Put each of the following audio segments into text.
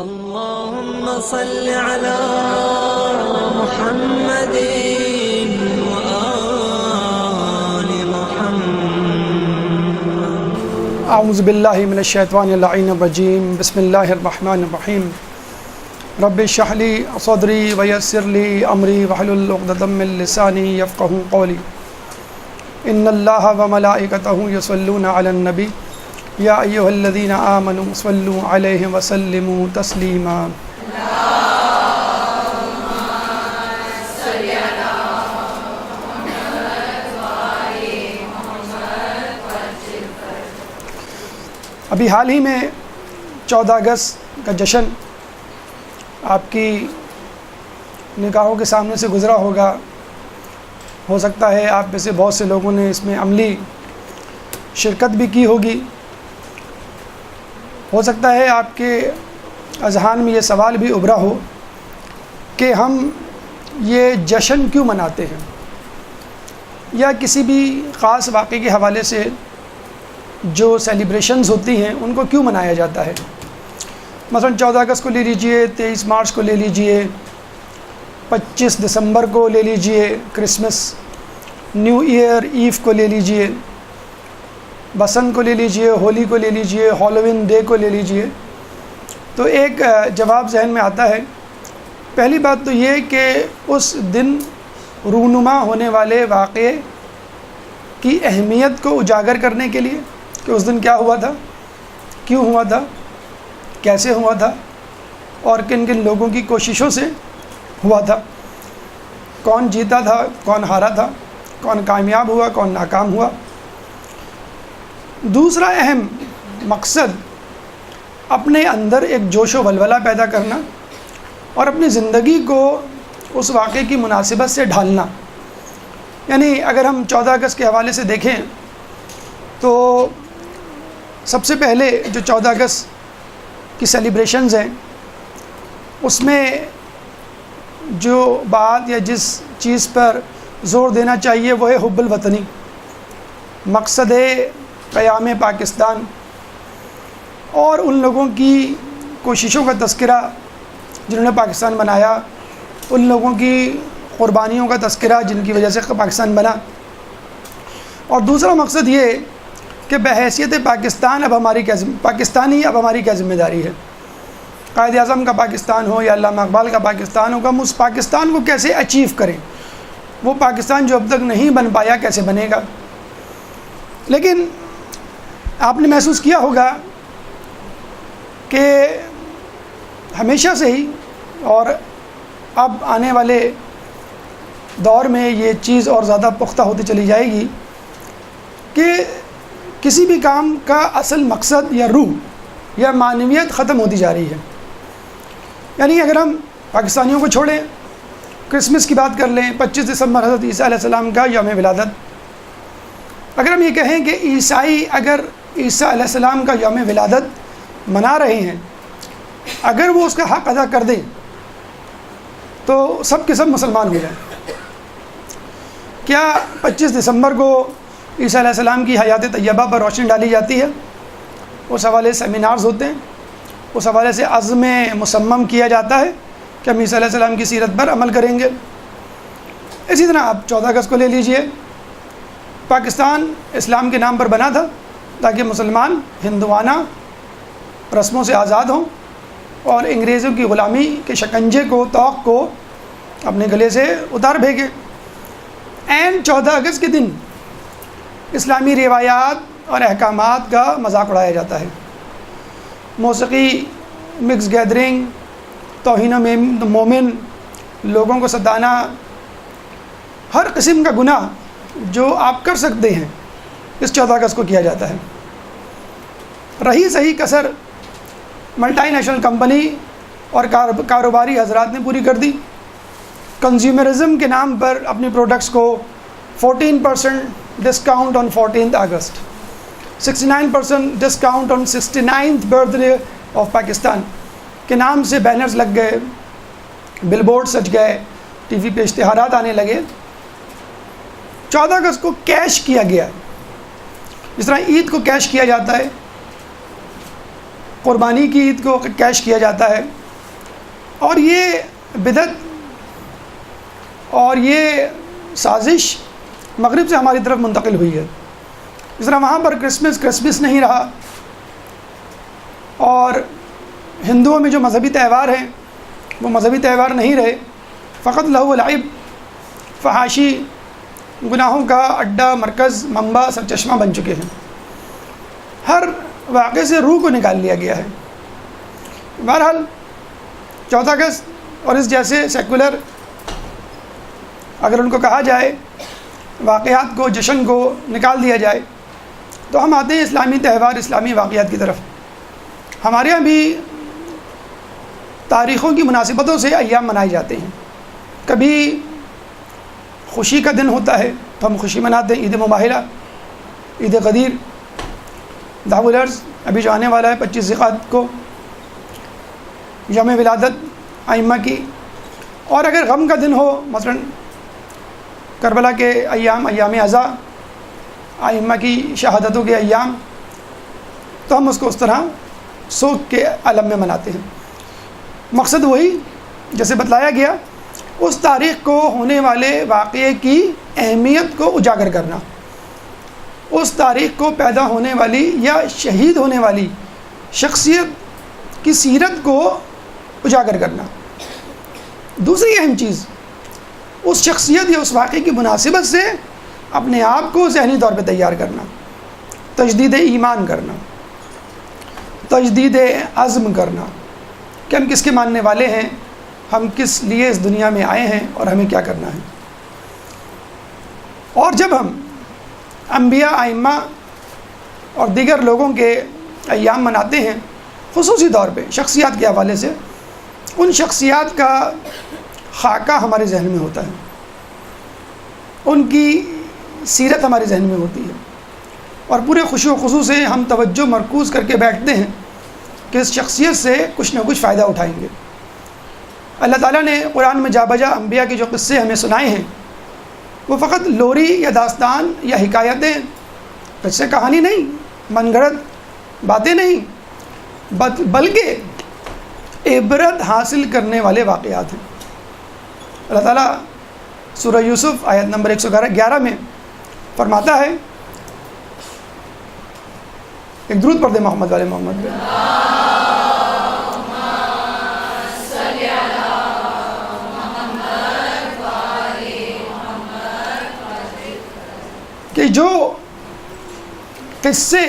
اللهم صل على محمد وآل محمد. اعوذ باللہ من الشیطان اللعین الرجیم. بسم اللہ الرحمن الرحیم. رب اشرح لی صدری ویسر لی امری واحلل عقدۃ من لسانی یفقہوا قولی. ان اللہ وملائکتہ یصلون علی النبی یا ایھا الذین آمنوا صلوا علیہ وسلموا تسلیما. ابھی حال ہی میں 14 اگست کا جشن آپ کی نگاہوں کے سامنے سے گزرا ہوگا. ہو سکتا ہے آپ میں سے بہت سے لوگوں نے اس میں عملی شرکت بھی کی ہوگی. ہو سکتا ہے آپ کے اذہان میں یہ سوال بھی ابھرا ہو کہ ہم یہ جشن کیوں مناتے ہیں، یا کسی بھی خاص واقعے کے حوالے سے جو سیلیبریشنز ہوتی ہیں ان کو کیوں منایا جاتا ہے. مثلا 14 اگست کو لے لیجئے، 23 مارچ کو لے لیجئے، 25 دسمبر کو لے لیجئے، کرسمس، نیو ایئر ایو کو لے لیجئے، بسنت کو لے لیجئے، ہولی کو لے لیجئے، ہالووین ڈے کو لے لیجئے. تو ایک جواب ذہن میں آتا ہے. پہلی بات تو یہ کہ اس دن رونما ہونے والے واقعے کی اہمیت کو اجاگر کرنے کے لیے کہ اس دن کیا ہوا تھا، کیوں ہوا تھا، کیسے ہوا تھا، اور کن کن لوگوں کی کوششوں سے ہوا تھا، کون جیتا تھا، کون ہارا تھا، کون کامیاب ہوا، کون ناکام ہوا. دوسرا اہم مقصد اپنے اندر ایک جوش و ولولہ پیدا کرنا اور اپنی زندگی کو اس واقعے کی مناسبت سے ڈھالنا. یعنی اگر ہم 14 اگست کے حوالے سے دیکھیں تو سب سے پہلے جو 14 اگست کی سیلیبریشنز ہیں اس میں جو بات یا جس چیز پر زور دینا چاہیے وہ ہے حب الوطنی، مقصد قیام پاکستان، اور ان لوگوں کی کوششوں کا تذکرہ جنہوں نے پاکستان بنایا، ان لوگوں کی قربانیوں کا تذکرہ جن کی وجہ سے پاکستان بنا. اور دوسرا مقصد یہ کہ بحیثیت پاکستان پاکستانی اب ہماری کیا ذمہ داری ہے. قائد اعظم کا پاکستان ہو یا علامہ اقبال کا پاکستان ہو، ہم اس پاکستان کو کیسے اچیو کریں. وہ پاکستان جو اب تک نہیں بن پایا کیسے بنے گا. لیکن آپ نے محسوس کیا ہوگا کہ ہمیشہ سے ہی اور اب آنے والے دور میں یہ چیز اور زیادہ پختہ ہوتی چلی جائے گی کہ کسی بھی کام کا اصل مقصد یا روح یا معنویت ختم ہوتی جا رہی ہے. یعنی اگر ہم پاکستانیوں کو چھوڑیں، کرسمس کی بات کر لیں، 25 دسمبر حضرت عیسیٰ علیہ السلام کا یوم ولادت. اگر ہم یہ کہیں کہ عیسائی اگر عیسیٰ علیہ السلام کا یوم ولادت منا رہے ہیں، اگر وہ اس کا حق ادا کر دیں تو سب کے سب مسلمان ہو جائیں. کیا 25 دسمبر کو عیسیٰ علیہ السلام کی حیات طیبہ پر روشنی ڈالی جاتی ہے؟ اس حوالے سے سیمینارز ہوتے ہیں، اس حوالے سے عزم مصمم کیا جاتا ہے کہ ہم عیسیٰ علیہ السلام کی سیرت پر عمل کریں گے. اسی طرح آپ 14 اگست کو لے لیجئے. پاکستان اسلام کے نام پر بنا تھا تاکہ مسلمان ہندوانہ رسموں سے آزاد ہوں اور انگریزوں کی غلامی کے شکنجے کو، طوق کو اپنے گلے سے اتار بھیگے. عین 14 اگست کے دن اسلامی روایات اور احکامات کا مذاق اڑایا جاتا ہے. موسیقی، مکس گیدرنگ، توہین مومن، لوگوں کو ستانا، ہر قسم کا گناہ جو آپ کر سکتے ہیں اس 14 اگست کو کیا جاتا ہے. رہی صحیح کسر ملٹی نیشنل کمپنی اور کاروباری حضرات نے پوری کر دی. کنزیومرزم کے نام پر اپنی پروڈکٹس کو 14% discount on 14 August, 69% discount on 69th birth day of Pakistan کے نام سے بینرز لگ گئے، بل بورڈ سج گئے، ٹی وی پہ اشتہارات آنے لگے. 14 اگست کو کیش کیا گیا، جس طرح عید کو کیش کیا جاتا ہے. قربانی کی عید کو کیش کیا جاتا ہے، اور یہ بدعت اور یہ سازش مغرب سے ہماری طرف منتقل ہوئی ہے. اس طرح وہاں پر کرسمس نہیں رہا، اور ہندوؤں میں جو مذہبی تہوار ہیں وہ مذہبی تہوار نہیں رہے، فقط لہو و لعب، فحاشی، گناہوں کا اڈا، مرکز، منبع، سرچشمہ بن چکے ہیں. ہر واقعے سے روح کو نکال لیا گیا ہے. بہرحال 14 اگست اور اس جیسے سیکولر اگر ان کو کہا جائے واقعات کو، جشن کو نکال دیا جائے، تو ہم آتے ہیں اسلامی تہوار، اسلامی واقعات کی طرف. ہمارے یہاں بھی تاریخوں کی مناسبتوں سے ایام منائے جاتے ہیں. کبھی خوشی کا دن ہوتا ہے تو ہم خوشی مناتے ہیں، عید مباہلہ، عید غدیر، دعو الارض ابھی جو آنے والا ہے 25 ذوالقعدہ کو، یوم ولادت ائمہ کی. اور اگر غم کا دن ہو، مثلا کربلا کے ایام، ایام عزا، ائمہ کی شہادتوں کے ایام، تو ہم اس کو اس طرح سوگ کے عالم میں مناتے ہیں. مقصد وہی جیسے بتلایا گیا، اس تاریخ کو ہونے والے واقعے کی اہمیت کو اجاگر کرنا، اس تاریخ کو پیدا ہونے والی یا شہید ہونے والی شخصیت کی سیرت کو اجاگر کرنا. دوسری اہم چیز، اس شخصیت یا اس واقعے کی مناسبت سے اپنے آپ کو ذہنی طور پہ تیار کرنا، تجدید ایمان کرنا، تجدید عزم کرنا کہ ہم کس کے ماننے والے ہیں، ہم کس لیے اس دنیا میں آئے ہیں اور ہمیں کیا کرنا ہے. اور جب ہم انبیاء، ائمہ اور دیگر لوگوں کے ایام مناتے ہیں، خصوصی طور پہ شخصیات کے حوالے سے، ان شخصیات کا خاکہ ہمارے ذہن میں ہوتا ہے، ان کی سیرت ہمارے ذہن میں ہوتی ہے، اور پورے خوشی و خضوع سے ہم توجہ مرکوز کر کے بیٹھتے ہیں کہ اس شخصیت سے کچھ نہ کچھ فائدہ اٹھائیں گے. اللہ تعالیٰ نے قرآن میں جا بجا انبیاء کے جو قصے ہمیں سنائے ہیں، وہ فقط لوری یا داستان یا حکایتیں، قصے کہانی نہیں، من گھڑت باتیں نہیں، بلکہ عبرت حاصل کرنے والے واقعات ہیں. اللہ تعالیٰ سورہ یوسف آیت نمبر 111 میں فرماتا ہے، ایک درود پڑھ دے محمد والے محمد پہ. کہ جو قصے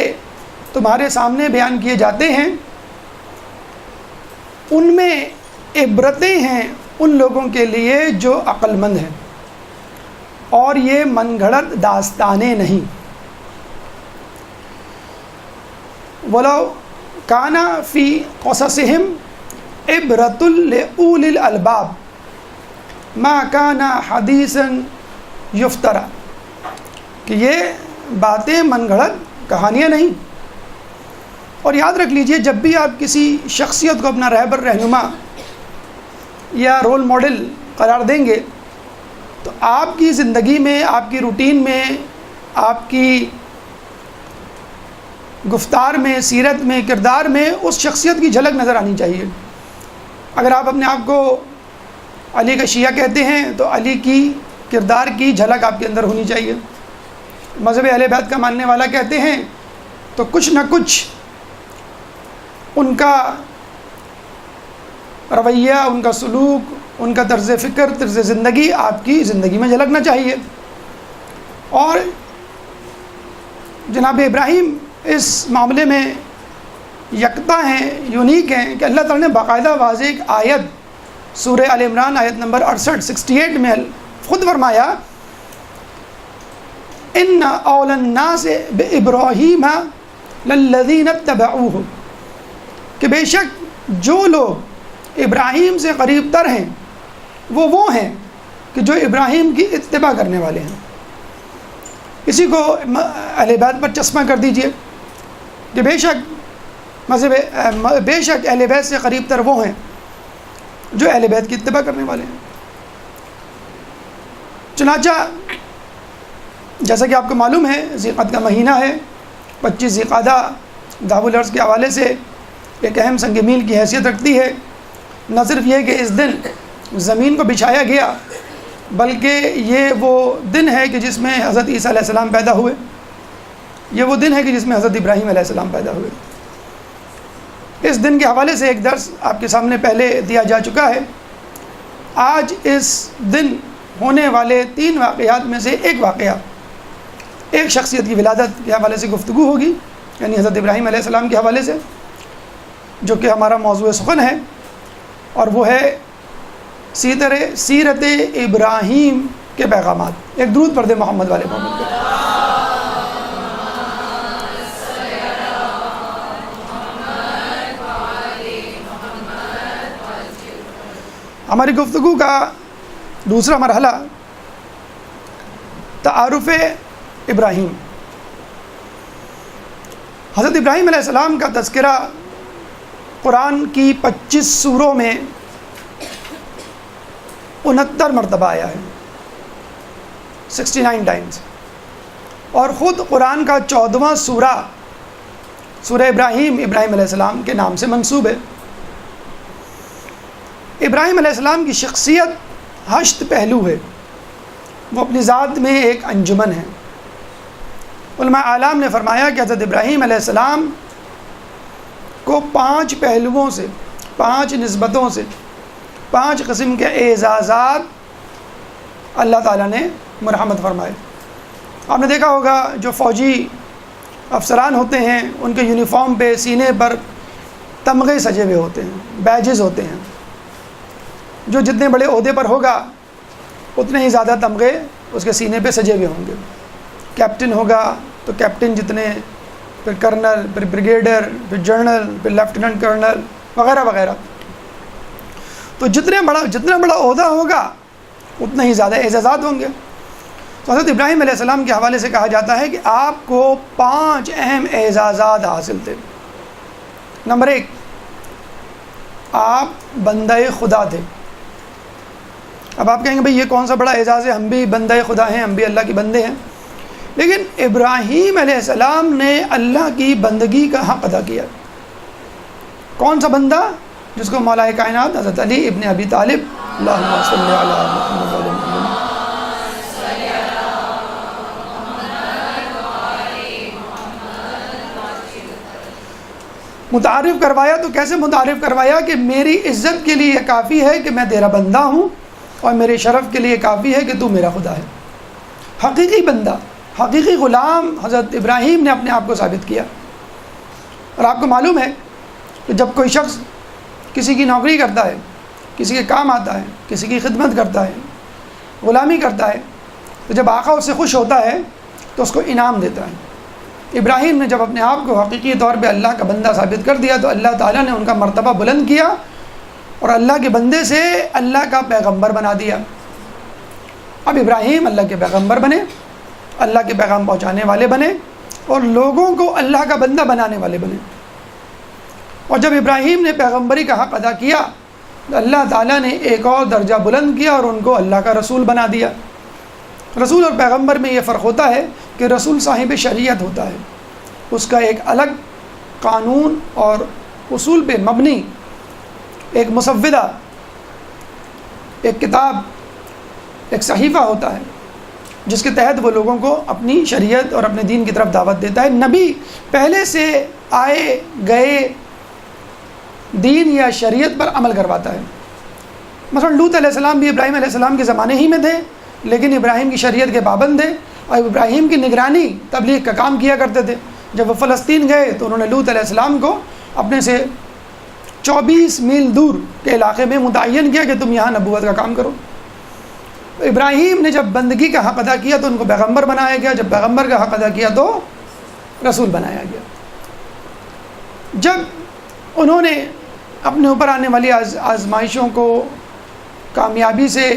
تمہارے سامنے بیان کیے جاتے ہیں ان میں عبرتیں ہیں ان لوگوں کے لیے جو عقل مند ہیں، اور یہ من گھڑت داستانیں نہیں. وَلَوْ كَانَ فِي قَصَصِهِمْ عِبْرَةٌ لِأُولِي الْأَلْبَابِ مَا كَانَ حَدِيثًا يُفْتَرَى، کہ یہ باتیں من گھڑت کہانیاں نہیں. اور یاد رکھ لیجئے، جب بھی آپ کسی شخصیت کو اپنا رہبر، رہنما یا رول ماڈل قرار دیں گے تو آپ کی زندگی میں، آپ کی روٹین میں، آپ کی گفتار میں، سیرت میں، کردار میں اس شخصیت کی جھلک نظر آنی چاہیے. اگر آپ اپنے آپ کو علی کا شیعہ کہتے ہیں تو علی کی کردار کی جھلک آپ کے اندر ہونی چاہیے. مذہب اہل بیت کا ماننے والا کہتے ہیں تو کچھ نہ کچھ ان کا رویہ، ان کا سلوک، ان کا طرز فکر، طرز زندگی آپ کی زندگی میں جھلکنا چاہیے. اور جناب ابراہیم اس معاملے میں یکتا ہیں، یونیک ہیں کہ اللہ تعالیٰ نے باقاعدہ واضح ایک آیت سورہ آل عمران آیت نمبر 68 میں خود فرمایا، ان اول الناس بابراہیم للذین اتبعوہ، کہ بے شک جو لوگ ابراہیم سے قریب تر ہیں وہ ہیں کہ جو ابراہیم کی اتباع کرنے والے ہیں. اسی کو اہل بیت پر چشمہ کر دیجئے کہ بے شک اہل بیت سے قریب تر وہ ہیں جو اہل بیت کی اتباع کرنے والے ہیں. چنانچہ جیسا کہ آپ کو معلوم ہے، ذی القعدہ کا مہینہ ہے، 25 ذی القعدہ دعو الارض کے حوالے سے ایک اہم سنگ میل کی حیثیت رکھتی ہے۔ نہ صرف یہ کہ اس دن زمین کو بچھایا گیا، بلکہ یہ وہ دن ہے کہ جس میں حضرت عیسیٰ علیہ السلام پیدا ہوئے، یہ وہ دن ہے کہ جس میں حضرت ابراہیم علیہ السلام پیدا ہوئے۔ اس دن کے حوالے سے ایک درس آپ کے سامنے پہلے دیا جا چکا ہے۔ آج اس دن ہونے والے 3 واقعات میں سے ایک واقعہ، ایک شخصیت کی ولادت کے حوالے سے گفتگو ہوگی، یعنی حضرت ابراہیم علیہ السلام کے حوالے سے، جو کہ ہمارا موضوع سخن ہے، اور وہ ہے سیرت ابراہیم کے پیغامات۔ ایک درود پڑھ دے محمد والے محمد کے۔ ہماری گفتگو کا دوسرا مرحلہ تعارف ابراہیم۔ حضرت ابراہیم علیہ السلام کا تذکرہ قرآن کی 25 سوروں میں 69 مرتبہ آیا ہے، 69 ٹائمز، اور خود قرآن کا 14واں سورہ ابراہیم علیہ السلام کے نام سے منسوب ہے۔ ابراہیم علیہ السلام کی شخصیت 8 پہلو ہے، وہ اپنی ذات میں ایک انجمن ہے۔ علماء اعلام نے فرمایا کہ حضرت ابراہیم علیہ السلام کو 5 پہلوؤں سے، 5 نسبتوں سے، 5 قسم کے اعزازات اللہ تعالیٰ نے مرحمت فرمائے۔ آپ نے دیکھا ہوگا جو فوجی افسران ہوتے ہیں ان کے یونیفارم پہ سینے پر تمغے سجے ہوئے ہوتے ہیں، بیجز ہوتے ہیں۔ جو جتنے بڑے عہدے پر ہوگا اتنے ہی زیادہ تمغے اس کے سینے پہ سجے ہوئے ہوں گے۔ کیپٹن ہوگا تو کیپٹن جتنے، پھر کرنل، پھر بریگیڈر، پھر جنرل، پھر لیفٹیننٹ کرنل وغیرہ وغیرہ۔ تو جتنا بڑا عہدہ ہوگا اتنا ہی زیادہ اعزازات ہوں گے۔ تو حضرت ابراہیم علیہ السلام کے حوالے سے کہا جاتا ہے کہ آپ کو 5 اہم اعزازات حاصل تھے۔ نمبر 1، آپ بندہ خدا تھے۔ اب آپ کہیں گے بھئی یہ کون سا بڑا اعزاز ہے، ہم بھی بندہ خدا ہیں، ہم بھی اللہ کے بندے ہیں۔ لیکن ابراہیم علیہ السلام نے اللہ کی بندگی کا حق ادا کیا۔ کون سا بندہ؟ جس کو مولا کائنات حضرت علی ابن ابی طالب، اللہم صلی علی محمد وعلی محمد، متعارف کروایا۔ تو کیسے متعارف کروایا؟ کہ میری عزت کے لیے یہ کافی ہے کہ میں تیرا بندہ ہوں، اور میرے شرف کے لیے کافی ہے کہ تو میرا خدا ہے۔ حقیقی بندہ، حقیقی غلام حضرت ابراہیم نے اپنے آپ کو ثابت کیا۔ اور آپ کو معلوم ہے کہ جب کوئی شخص کسی کی نوکری کرتا ہے، کسی کے کام آتا ہے، کسی کی خدمت کرتا ہے، غلامی کرتا ہے، تو جب آقا اس سے خوش ہوتا ہے تو اس کو انعام دیتا ہے۔ ابراہیم نے جب اپنے آپ کو حقیقی طور پہ اللہ کا بندہ ثابت کر دیا تو اللہ تعالیٰ نے ان کا مرتبہ بلند کیا اور اللہ کے بندے سے اللہ کا پیغمبر بنا دیا۔ اب ابراہیم اللہ کے پیغمبر بنے، اللہ کے پیغام پہنچانے والے بنے، اور لوگوں کو اللہ کا بندہ بنانے والے بنے۔ اور جب ابراہیم نے پیغمبری کا حق ادا کیا تو اللہ تعالیٰ نے ایک اور درجہ بلند کیا اور ان کو اللہ کا رسول بنا دیا۔ رسول اور پیغمبر میں یہ فرق ہوتا ہے کہ رسول صاحب شریعت ہوتا ہے، اس کا ایک الگ قانون اور اصول پہ مبنی ایک مسودہ، ایک کتاب، ایک صحیفہ ہوتا ہے جس کے تحت وہ لوگوں کو اپنی شریعت اور اپنے دین کی طرف دعوت دیتا ہے۔ نبی پہلے سے آئے گئے دین یا شریعت پر عمل کرواتا ہے۔ مثلا لوط علیہ السلام بھی ابراہیم علیہ السلام کے زمانے ہی میں تھے، لیکن ابراہیم کی شریعت کے پابند تھے اور ابراہیم کی نگرانی تبلیغ کا کام کیا کرتے تھے۔ جب وہ فلسطین گئے تو انہوں نے لوط علیہ السلام کو اپنے سے 24 میل دور کے علاقے میں متعین کیا کہ تم یہاں نبوت کا کام کرو۔ ابراہیم نے جب بندگی کا حق ادا کیا تو ان کو پیغمبر بنایا گیا، جب پیغمبر کا حق ادا کیا تو رسول بنایا گیا۔ جب انہوں نے اپنے اوپر آنے والی آزمائشوں کو کامیابی سے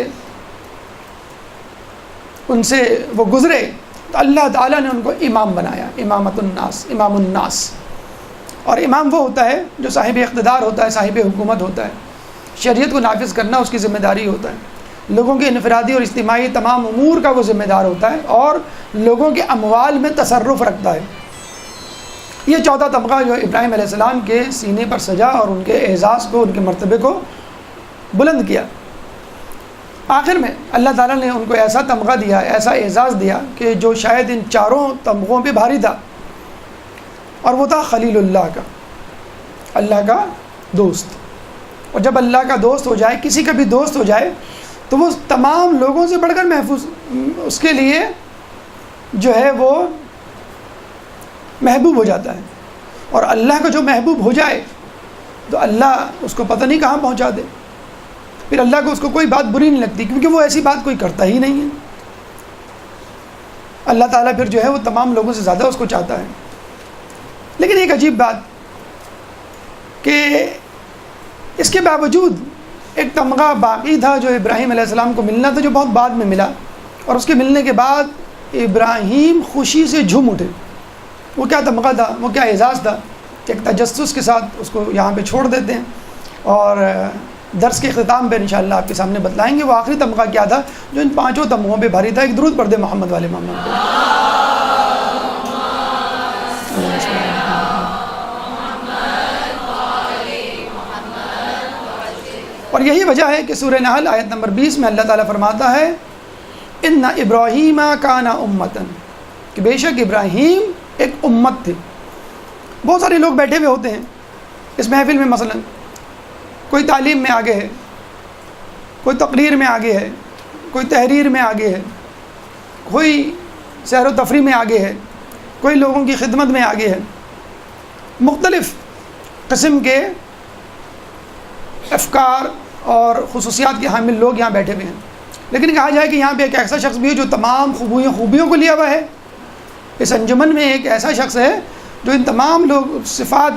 ان سے وہ گزرے تو اللہ تعالیٰ نے ان کو امام بنایا، امام الناس۔ اور امام وہ ہوتا ہے جو صاحب اقتدار ہوتا ہے، صاحب حکومت ہوتا ہے، شریعت کو نافذ کرنا اس کی ذمہ داری ہوتا ہے، لوگوں کے انفرادی اور اجتماعی تمام امور کا وہ ذمہ دار ہوتا ہے اور لوگوں کے اموال میں تصرف رکھتا ہے۔ یہ چوتھا طبقہ جو ابراہیم علیہ السلام کے سینے پر سجا اور ان کے اعزاز کو، ان کے مرتبے کو بلند کیا۔ آخر میں اللہ تعالیٰ نے ان کو ایسا تمغہ دیا، ایسا اعزاز دیا کہ جو شاید ان چاروں تمغوں پہ بھاری تھا، اور وہ تھا خلیل اللہ کا، اللہ کا دوست۔ اور جب اللہ کا دوست ہو جائے، کسی کا بھی دوست ہو جائے، تو وہ تمام لوگوں سے بڑھ کر محفوظ، اس کے لیے جو ہے وہ محبوب ہو جاتا ہے۔ اور اللہ کا جو محبوب ہو جائے تو اللہ اس کو پتہ نہیں کہاں پہنچا دے، پھر اللہ کو اس کو کوئی بات بری نہیں لگتی، کیونکہ وہ ایسی بات کوئی کرتا ہی نہیں ہے۔ اللہ تعالیٰ پھر جو ہے وہ تمام لوگوں سے زیادہ اس کو چاہتا ہے۔ لیکن ایک عجیب بات کہ اس کے باوجود ایک تمغہ باقی تھا جو ابراہیم علیہ السلام کو ملنا تھا، جو بہت بعد میں ملا، اور اس کے ملنے کے بعد ابراہیم خوشی سے جھوم اٹھے۔ وہ کیا تمغہ تھا، وہ کیا اعزاز تھا کہ ایک تجسس کے ساتھ اس کو یہاں پہ چھوڑ دیتے ہیں، اور درس کے اختتام پہ انشاءاللہ آپ کے سامنے بتلائیں گے وہ آخری تمغہ کیا تھا جو ان پانچوں تمغوں پہ بھاری تھا۔ ایک درود پڑھ دے محمد والے محمد پہ۔ اور یہی وجہ ہے کہ سورہ نحل آیت نمبر 20 میں اللہ تعالیٰ فرماتا ہے ان ابراہیم کان امتن، کہ بے شک ابراہیم ایک امت تھے۔ بہت سارے لوگ بیٹھے ہوئے ہوتے ہیں اس محفل میں، مثلا کوئی تعلیم میں آگے ہے، کوئی تقریر میں آگے ہے، کوئی تحریر میں آگے ہے، کوئی سیر و تفریح میں آگے ہے، کوئی لوگوں کی خدمت میں آگے ہے، مختلف قسم کے افکار اور خصوصیات کے حامل لوگ یہاں بیٹھے ہوئے ہیں۔ لیکن کہا جائے کہ یہاں پہ ایک ایسا شخص بھی ہے جو تمام خوبیوں کو لیا ہوا ہے۔ اس انجمن میں ایک ایسا شخص ہے جو ان تمام صفات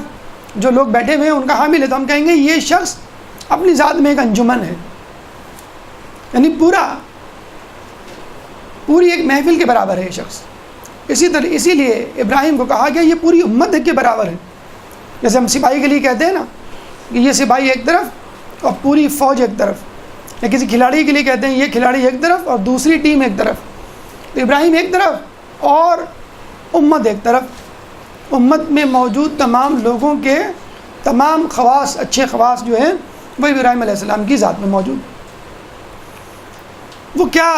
جو لوگ بیٹھے ہوئے ہیں ان کا حامل ہے، تو ہم کہیں گے یہ شخص اپنی ذات میں ایک انجمن ہے، یعنی پوری ایک محفل کے برابر ہے یہ شخص۔ اسی لیے ابراہیم کو کہا گیا یہ پوری امت کے برابر ہے۔ جیسے ہم سپاہی کے لیے کہتے ہیں نا کہ یہ سپاہی ایک طرف اور پوری فوج ایک طرف، یا کسی کھلاڑی کے لیے کہتے ہیں یہ کھلاڑی ایک طرف اور دوسری ٹیم ایک طرف۔ تو ابراہیم ایک طرف اور امت ایک طرف۔ امت میں موجود تمام لوگوں کے تمام خواص، اچھے خواص جو ہیں وہ ابراہیم علیہ السلام کی ذات میں موجود۔ وہ کیا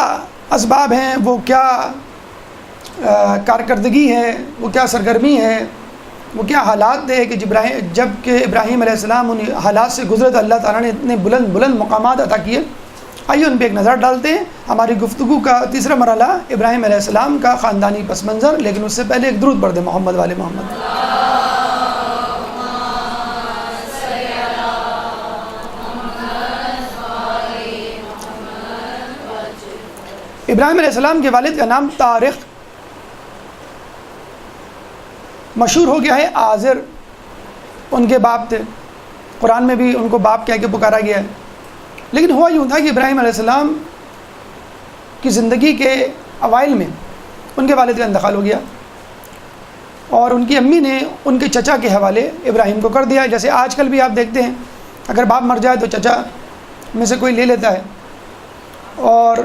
اسباب ہیں، وہ کیا کارکردگی ہے، وہ کیا سرگرمی ہے، وہ کیا حالات تھے کہ جب کہ ابراہیم علیہ السلام ان حالات سے گزرے تو اللہ تعالیٰ نے اتنے بلند بلند مقامات عطا کیے۔ آئیے ان پہ ایک نظر ڈالتے ہیں۔ ہماری گفتگو کا تیسرا مرحلہ ابراہیم علیہ السلام کا خاندانی پس منظر، لیکن اس سے پہلے ایک درود پڑھ دیں محمد والے محمد۔ ابراہیم علیہ السلام کے والد کا نام طارق، مشہور ہو گیا ہے آزر، ان کے باپ تھے، قرآن میں بھی ان کو باپ کہہ کے پکارا گیا ہے۔ لیکن ہوا یوں تھا کہ ابراہیم علیہ السلام کی زندگی کے اوائل میں ان کے والد کا انتقال ہو گیا، اور ان کی امی نے ان کے چچا کے حوالے ابراہیم کو کر دیا۔ جیسے آج کل بھی آپ دیکھتے ہیں اگر باپ مر جائے تو چچا میں سے کوئی لے لیتا ہے، اور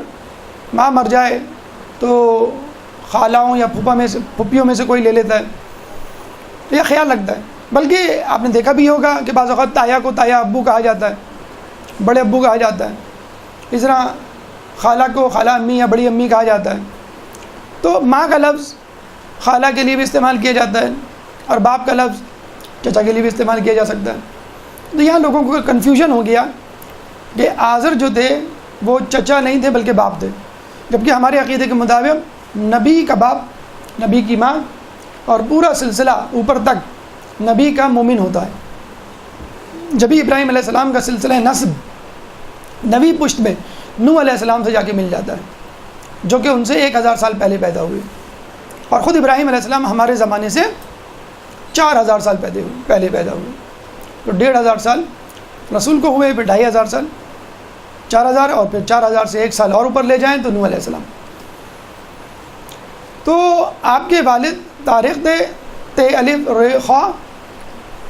ماں مر جائے تو خالاؤں یا پھوپھیوں میں سے کوئی لے لیتا ہے۔ تو یہ خیال لگتا ہے، بلکہ آپ نے دیکھا بھی ہوگا کہ بعض اوقات تایا کو تایا ابو کہا جاتا ہے، بڑے ابو کہا جاتا ہے، اس طرح خالہ کو خالہ امی یا بڑی امی کہا جاتا ہے۔ تو ماں کا لفظ خالہ کے لیے بھی استعمال کیا جاتا ہے، اور باپ کا لفظ چچا کے لیے بھی استعمال کیا جا سکتا ہے۔ تو یہاں لوگوں کو کنفیوژن ہو گیا کہ آزر جو تھے وہ چچا نہیں تھے بلکہ باپ تھے، جبکہ ہمارے عقیدے کے مطابق نبی کا باپ، نبی کی ماں، اور پورا سلسلہ اوپر تک نبی کا مومن ہوتا ہے۔ جبھی ابراہیم علیہ السلام کا سلسلہ نسب نبی پشت میں نوح علیہ السلام سے جا کے مل جاتا ہے، جو کہ ان سے 1000 سال پہلے پیدا ہوئے، اور خود ابراہیم علیہ السلام ہمارے زمانے سے 4000 سال پہلے پیدا ہوئے۔ تو 1500 سال رسول کو ہوئے، پھر 2500 سال، 4000، اور پھر 4000 سے 1 سال اور اوپر لے جائیں تو نوح علیہ السلام۔ تو آپ کے والد طارق تھے الف ر خا،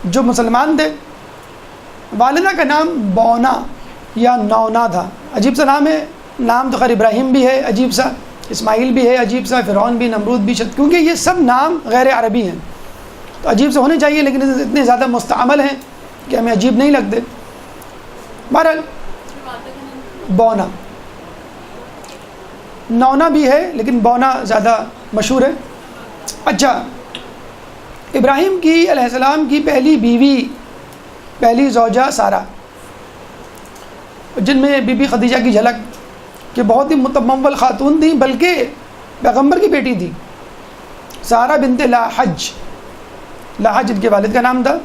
جو مسلمان تھے۔ والدہ کا نام بونا یا نونا تھا، عجیب سا نام ہے۔ نام تو خیر ابراہیم بھی ہے عجیب سا، اسماعیل بھی ہے عجیب سا، فرعون بھی، نمرود بھی، کیونکہ یہ سب نام غیر عربی ہیں، تو عجیب سے ہونے چاہیے لیکن اتنے زیادہ مستعمل ہیں کہ ہمیں عجیب نہیں لگتے. بہرحال بونا، نونا بھی ہے لیکن بونا زیادہ مشہور ہے. اچھا، ابراہیم کی علیہ السلام کی پہلی بیوی، پہلی زوجہ سارہ، جن میں بی بی خدیجہ کی جھلک کہ بہت ہی متمول خاتون تھیں، بلکہ پیغمبر کی بیٹی تھی سارہ بنت لاحج. لاحج ان کے والد کا نام تھا.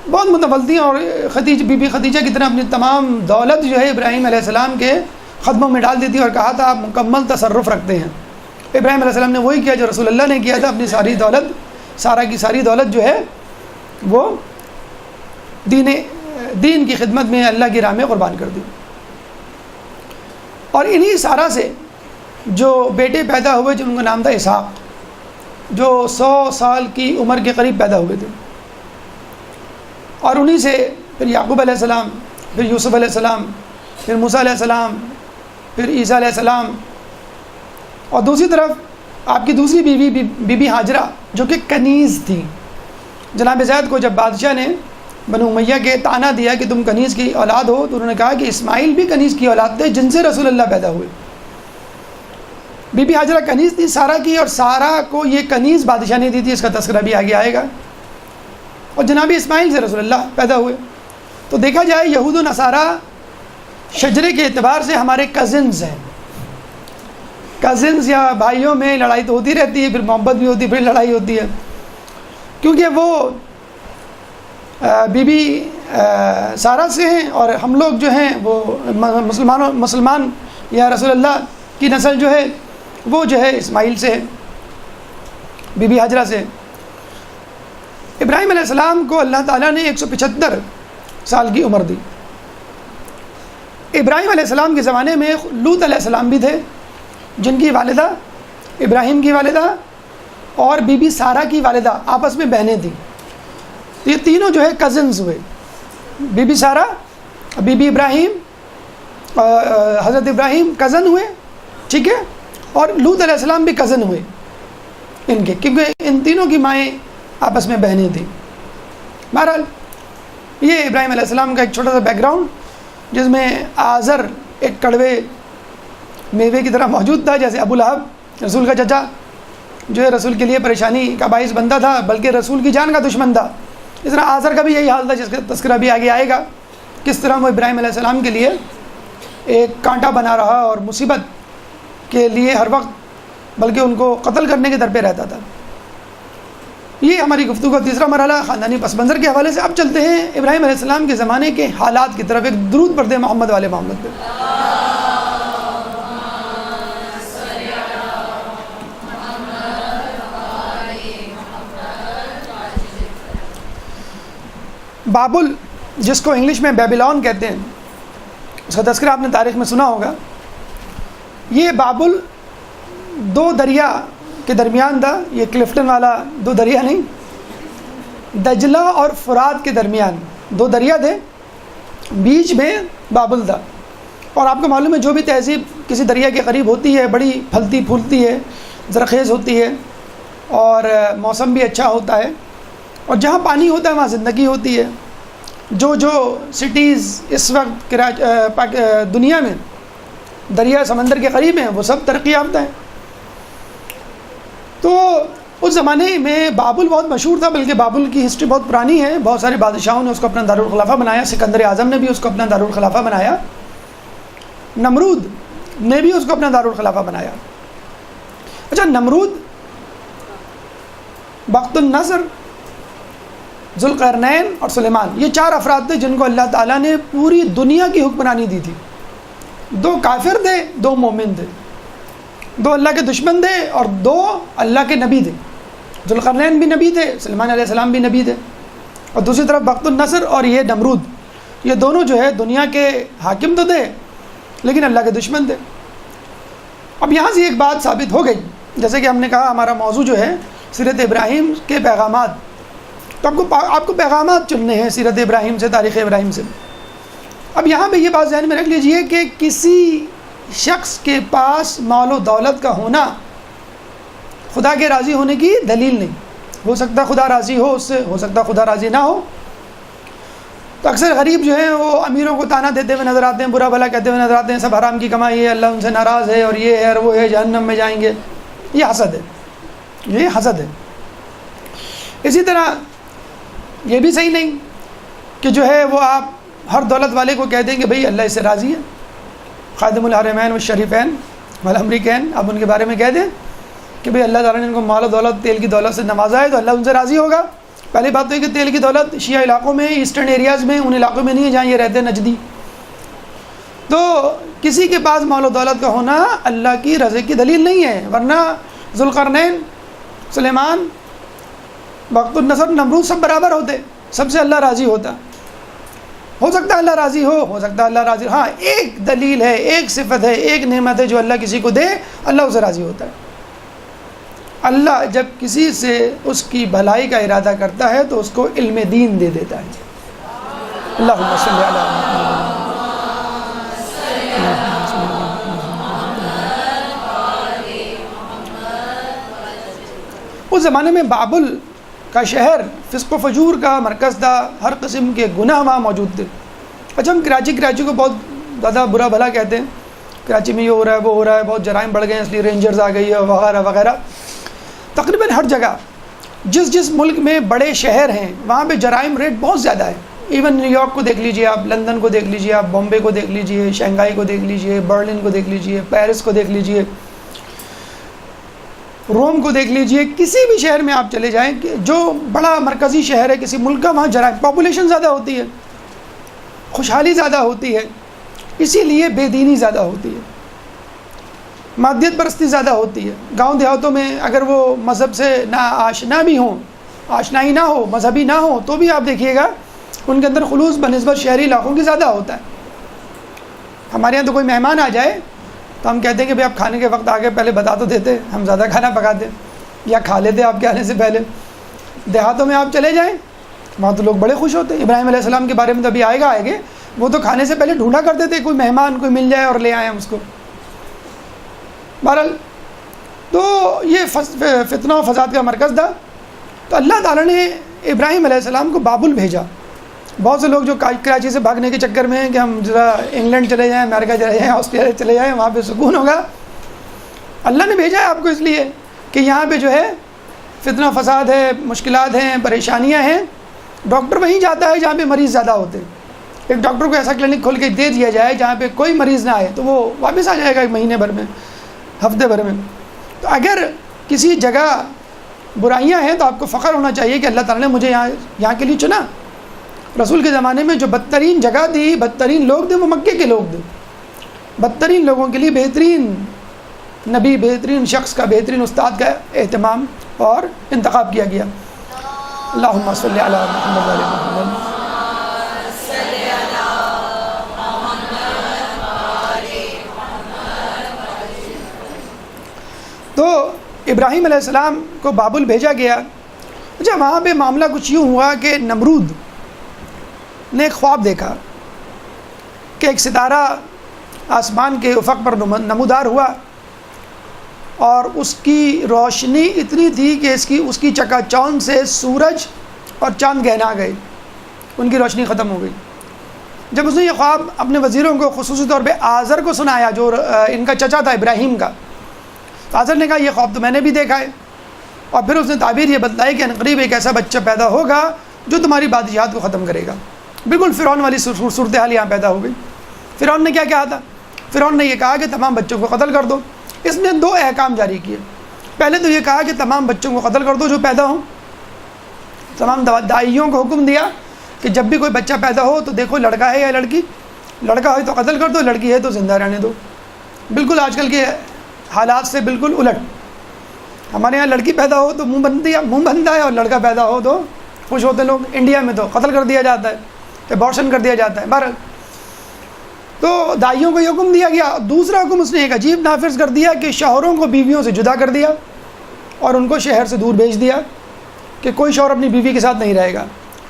بہت متمول تھیں اور بی بی خدیجہ کی طرح اپنی تمام دولت جو ہے ابراہیم علیہ السلام کے قدموں میں ڈال دی تھی اور کہا تھا آپ مکمل تصرف رکھتے ہیں. ابراہیم علیہ السلام نے وہی کیا جو رسول اللہ نے کیا تھا، اپنی ساری دولت، سارہ کی ساری دولت جو ہے وہ دین کی خدمت میں اللہ کی راہ میں قربان کر دی. اور انہی سارہ سے جو بیٹے پیدا ہوئے جن کا نام تھا اسحاق، جو 100 سال کی عمر کے قریب پیدا ہوئے تھے. اور انہی سے پھر یعقوب علیہ السلام، پھر یوسف علیہ السلام، پھر موسیٰ علیہ السلام، پھر عیسیٰ علیہ السلام. اور دوسری طرف آپ کی دوسری بیوی بی بی ہاجرہ جو کہ کنیز تھی. جناب زید کو جب بادشاہ نے بنو امیہ کے طعنہ دیا کہ تم کنیز کی اولاد ہو، تو انہوں نے کہا کہ اسماعیل بھی کنیز کی اولاد تھے جن سے رسول اللہ پیدا ہوئے. بی بی ہاجرہ کنیز تھی سارہ کی، اور سارہ کو یہ کنیز بادشاہ نے دی تھی، اس کا تذکرہ بھی آگے آئے گا. اور جناب اسماعیل سے رسول اللہ پیدا ہوئے. تو دیکھا جائے یہود و نصارہ شجرے کے اعتبار سے ہمارے کزنز ہیں. کزنز یا بھائیوں میں لڑائی تو ہوتی رہتی ہے، پھر محبت بھی ہوتی ہے، پھر لڑائی ہوتی ہے، کیونکہ وہ بی بی سارہ سے ہیں اور ہم لوگ جو ہیں وہ مسلمان یا رسول اللہ کی نسل جو ہے وہ جو ہے اسماعیل سے ہے، بی بی ہاجرہ سے. ابراہیم علیہ السلام کو اللہ تعالیٰ نے 175 سال کی عمر دی. ابراہیم علیہ السلام کے زمانے میں لوط علیہ السلام بھی تھے، جن کی والدہ ابراہیم کی والدہ اور بی بی سارہ کی والدہ آپس میں بہنیں تھیں. یہ تینوں جو ہے کزنز ہوئے، بی بی سارہ، بی بی ابراہیم، حضرت ابراہیم کزن ہوئے، ٹھیک ہے، اور لوط علیہ السلام بھی کزن ہوئے ان کے، کیونکہ ان تینوں کی مائیں آپس میں بہنیں تھیں. بہرحال یہ ابراہیم علیہ السلام کا ایک چھوٹا سا بیک گراؤنڈ، جس میں آزر ایک کڑوے میوے کی طرح موجود تھا، جیسے ابو لہب رسول کا چچا جو ہے رسول کے لیے پریشانی کا باعث بنتا تھا، بلکہ رسول کی جان کا دشمن تھا. اس طرح آزر کا بھی یہی حال تھا، جس کا تذکرہ بھی آگے آئے گا، کس طرح وہ ابراہیم علیہ السلام کے لیے ایک کانٹا بنا رہا اور مصیبت کے لیے ہر وقت بلکہ ان کو قتل کرنے کے در پہ رہتا تھا. یہ ہماری گفتگو کا تیسرا مرحلہ خاندانی پس منظر کے حوالے سے. اب چلتے ہیں ابراہیم علیہ السلام کے زمانے کے حالات کی طرف. ایک درود پڑھتے ہیں محمد والے محمد پہ. بابل، جس کو انگلش میں بیبیلون کہتے ہیں، اس کا تذکرہ آپ نے تاریخ میں سنا ہوگا. یہ بابل 2 دریا کے درمیان تھا. یہ کلفٹن والا 2 دریا نہیں، دجلہ اور فرات کے درمیان 2 دریا تھے، بیچ میں بابل تھا. اور آپ کو معلوم ہے جو بھی تہذیب کسی دریا کے قریب ہوتی ہے بڑی پھلتی پھولتی ہے، زرخیز ہوتی ہے اور موسم بھی اچھا ہوتا ہے، اور جہاں پانی ہوتا ہے وہاں زندگی ہوتی ہے. جو سٹیز اس وقت دنیا میں دریا سمندر کے قریب ہیں وہ سب ترقی یافتہ ہیں. تو اس زمانے میں بابل بہت مشہور تھا، بلکہ بابل کی ہسٹری بہت پرانی ہے. بہت سارے بادشاہوں نے اس کو اپنا دارالخلافہ بنایا. سکندر اعظم نے بھی اس کو اپنا دارالخلافہ بنایا، نمرود نے بھی اس کو اپنا دارالخلافہ بنایا. اچھا، نمرود، بخت النصر، ذوالقرنین اور سلیمان، یہ 4 افراد تھے جن کو اللہ تعالیٰ نے پوری دنیا کی حکمرانی دی تھی. 2 کافر تھے، 2 مومن تھے، 2 اللہ کے دشمن تھے اور 2 اللہ کے نبی تھے. ذوالقرنین بھی نبی تھے، سلیمان علیہ السلام بھی نبی تھے. اور دوسری طرف بخت النصر اور یہ نمرود، یہ دونوں جو ہے دنیا کے حاکم تو تھے لیکن اللہ کے دشمن تھے. اب یہاں سے ایک بات ثابت ہو گئی، جیسے کہ ہم نے کہا ہمارا موضوع جو ہے سیرت ابراہیم کے پیغامات، تو آپ کو پیغامات چننے ہیں سیرت ابراہیم سے، تاریخ ابراہیم سے. اب یہاں پہ یہ بات ذہن میں رکھ لیجئے کہ کسی شخص کے پاس مال و دولت کا ہونا خدا کے راضی ہونے کی دلیل نہیں. ہو سکتا ہے خدا راضی ہو اس سے، ہو سکتا ہے خدا راضی نہ ہو. تو اکثر غریب جو ہیں وہ امیروں کو تانا دیتے ہوئے نظر آتے ہیں، برا بھلا کہتے ہوئے نظر آتے ہیں، سب حرام کی کمائی ہے، اللہ ان سے ناراض ہے، اور یہ ہے اور وہ ہے، جہنم میں جائیں گے. یہ حسد ہے، یہ حسد ہے. اسی طرح یہ بھی صحیح نہیں کہ جو ہے وہ آپ ہر دولت والے کو کہہ دیں کہ بھئی اللہ اس سے راضی ہے. خادم الحرمین والشریفین والامریکین، آپ ان کے بارے میں کہہ دیں کہ بھئی اللہ تعالیٰ نے ان کو مال و دولت، تیل کی دولت سے نوازا ہے تو اللہ ان سے راضی ہوگا. پہلی بات تو یہ کہ تیل کی دولت شیعہ علاقوں میں، ایسٹرن ایریاز میں، ان علاقوں میں نہیں ہے جہاں یہ رہتے ہیں نجدی. تو کسی کے پاس مال و دولت کا ہونا اللہ کی رضا کی دلیل نہیں ہے، ورنہ ذوالقرنین، سلیمان، بخت النصر، نمرود سب برابر ہوتے، سب سے اللہ راضی ہوتا. ہو سکتا ہے اللہ راضی ہو سکتا ہے اللہ راضی. ہاں ایک دلیل ہے، ایک صفت ہے، ایک نعمت ہے جو اللہ کسی کو دے، اللہ اسے راضی ہوتا ہے. اللہ جب کسی سے اس کی بھلائی کا ارادہ کرتا ہے تو اس کو علم دین دے دیتا ہے. اللہم صلی علی محمد. اس زمانے میں بابل کا شہر فسق و فجور کا مرکز تھا، ہر قسم کے گناہ وہاں موجود تھے. اچھا ہم کراچی کو بہت زیادہ برا بھلا کہتے ہیں، کراچی میں یہ ہو رہا ہے وہ ہو رہا ہے، بہت جرائم بڑھ گئے ہیں اس لیے رینجرز آ گئی ہے وغیرہ وغیرہ. تقریباً ہر جگہ جس ملک میں بڑے شہر ہیں وہاں پہ جرائم ریٹ بہت زیادہ ہے. ایون نیو یارک کو دیکھ لیجئے آپ، لندن کو دیکھ لیجئے آپ، بامبے کو دیکھ لیجئے، شنگھائی کو دیکھ لیجئے، برلن کو دیکھ لیجئے، پیرس کو دیکھ لیجئے، روم کو دیکھ لیجئے. کسی بھی شہر میں آپ چلے جائیں کہ جو بڑا مرکزی شہر ہے کسی ملک کا، وہاں جرائم، پاپولیشن زیادہ ہوتی ہے، خوشحالی زیادہ ہوتی ہے، اسی لیے بے دینی زیادہ ہوتی ہے، مادیت پرستی زیادہ ہوتی ہے. گاؤں دیہاتوں میں اگر وہ مذہب سے نا آشنا بھی ہوں، آشنائی نہ ہو، مذہبی نہ ہو، تو بھی آپ دیکھیے گا ان کے اندر خلوص بنسبت شہری علاقوں کی زیادہ ہوتا ہے. ہمارے یہاں تو کوئی مہمان آ جائے تو ہم کہتے ہیں کہ بھئی آپ کھانے کے وقت آگے پہلے بتا تو دیتے، ہم زیادہ کھانا پکاتے یا کھا لیتے آپ کے آنے سے پہلے. دیہاتوں میں آپ چلے جائیں وہاں تو لوگ بڑے خوش ہوتے ہیں. ابراہیم علیہ السلام کے بارے میں تو ابھی آئے گے، وہ تو کھانے سے پہلے ڈھونڈا کرتے تھے کوئی مہمان کوئی مل جائے اور لے آئیں اس کو. بہرحال تو یہ فتنہ و فساد کا مرکز تھا. تو اللہ تعالیٰ نے ابراہیم علیہ السلام کو بابل بھیجا. بہت سے لوگ جو کراچی سے بھاگنے کے چکر میں ہیں کہ ہم ذرا انگلینڈ چلے جائیں، امریکہ چلے جائیں، آسٹریلیا چلے جائیں، وہاں پہ سکون ہوگا. اللہ نے بھیجا ہے آپ کو اس لیے کہ یہاں پہ جو ہے فتنہ و فساد ہے، مشکلات ہیں، پریشانیاں ہیں. ڈاکٹر وہیں جاتا ہے جہاں پہ مریض زیادہ ہوتے ہیں. ایک ڈاکٹر کو ایسا کلینک کھول کے دے دیا جائے جہاں پہ کوئی مریض نہ آئے تو وہ واپس آ جائے گا ایک مہینے بھر میں، ہفتے بھر میں. تو اگر کسی جگہ برائیاں ہیں تو آپ کو فخر ہونا چاہیے کہ اللہ تعالیٰ نے مجھے یہاں کے لیے چنا. رسول کے زمانے میں جو بدترین جگہ تھی، بدترین لوگ تھے، وہ مکے کے لوگ تھے. بدترین لوگوں کے لیے بہترین نبی، بہترین شخص کا، بہترین استاد کا اہتمام اور انتخاب کیا گیا. اللہم صلی علی محمد و علی محمد. تو ابراہیم علیہ السلام کو بابل بھیجا گیا. اچھا وہاں پہ معاملہ کچھ یوں ہوا کہ نمرود نے ایک خواب دیکھا کہ ایک ستارہ آسمان کے افق پر نمودار ہوا اور اس کی روشنی اتنی تھی کہ اس کی چکا چوند سے سورج اور چاند گہنا گئے، ان کی روشنی ختم ہو گئی. جب اس نے یہ خواب اپنے وزیروں کو، خصوصی طور پہ آزر کو سنایا جو ان کا چچا تھا ابراہیم کا، تو آزر نے کہا یہ خواب تو میں نے بھی دیکھا ہے. اور پھر اس نے تعبیر یہ بتلائی کہ عنقریب ایک ایسا بچہ پیدا ہوگا جو تمہاری بادشاہت کو ختم کرے گا. بالکل فرعون والی صورتحال یہاں پیدا ہو گئی. فرعون نے کیا کہا تھا؟ فرعون نے یہ کہا کہ تمام بچوں کو قتل کر دو. اس نے 2 احکام جاری کیے. پہلے تو یہ کہا کہ تمام بچوں کو قتل کر دو جو پیدا ہوں. تمام دائیوں کو حکم دیا کہ جب بھی کوئی بچہ پیدا ہو تو دیکھو لڑکا ہے یا لڑکی، لڑکا ہے تو قتل کر دو، لڑکی ہے تو زندہ رہنے دو. بالکل آج کل کے حالات سے بالکل الٹ. ہمارے یہاں لڑکی پیدا ہو تو منہ بنتا ہے اور لڑکا پیدا ہو تو خوش ہوتے لوگ. انڈیا میں تو قتل کر دیا جاتا ہے، ابارشن کر دیا جاتا ہے. بہرحال تو دائیوں کو یہ حکم دیا گیا. دوسرا حکم اس نے ایک عجیب نافذ کر دیا کہ شوہروں کو بیویوں سے جدا کر دیا اور ان کو شہر سے دور بھیج دیا کہ کوئی شوہر اپنی بیوی کے ساتھ نہیں رہے گا.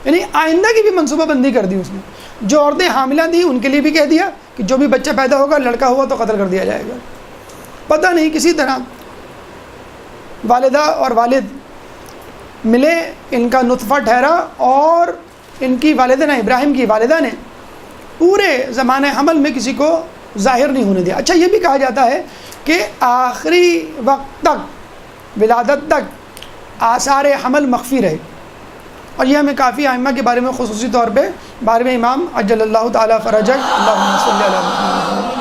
یعنی آئندہ کی بھی منصوبہ بندی کر دی اس نے. جو عورتیں حاملہ تھیں ان کے لیے بھی کہہ دیا کہ جو بھی بچہ پیدا ہوگا، لڑکا ہوا تو قتل کر دیا جائے گا. پتہ نہیں کسی طرح والدہ اور والد ملے، ان کا نطفہ ٹھہرا، اور ان کی والدہ نے، ابراہیم کی والدہ نے پورے زمانے حمل میں کسی کو ظاہر نہیں ہونے دیا۔ اچھا، یہ بھی کہا جاتا ہے کہ آخری وقت تک، ولادت تک آثار حمل مخفی رہے، اور یہ ہمیں کافی ائمہ کے بارے میں خصوصی طور پہ 12ویں امام عجل اللہ تعالیٰ فرجک اللہم صلی علی محمد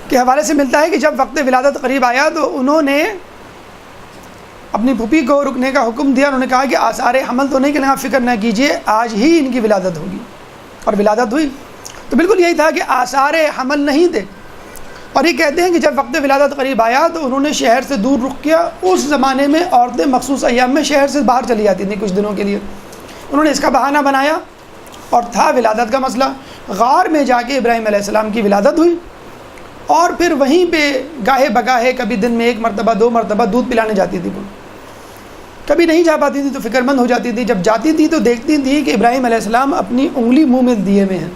کے حوالے سے ملتا ہے کہ جب وقت ولادت قریب آیا تو انہوں نے اپنی پھوپھی کو رکنے کا حکم دیا۔ انہوں نے کہا کہ آثار حمل تو نہیں، کہ آپ فکر نہ کیجئے، آج ہی ان کی ولادت ہوگی، اور ولادت ہوئی۔ تو بالکل یہی تھا کہ آثار حمل نہیں تھے، اور یہ کہتے ہیں کہ جب وقت ولادت قریب آیا تو انہوں نے شہر سے دور رخ کیا۔ اس زمانے میں عورتیں مخصوص ایام میں شہر سے باہر چلی جاتی تھیں کچھ دنوں کے لیے، انہوں نے اس کا بہانہ بنایا، اور تھا ولادت کا مسئلہ۔ غار میں جا کے ابراہیم علیہ السلام کی ولادت ہوئی، اور پھر وہیں پہ گاہے بگاہے کبھی دن میں 1 مرتبہ 2 مرتبہ دودھ پلانے جاتی تھی، کبھی نہیں جا پاتی تھی تو فکر مند ہو جاتی تھی۔ جب جاتی تھی تو دیکھتی تھی کہ ابراہیم علیہ السلام اپنی انگلی منہ میں دیے ہوئے ہیں،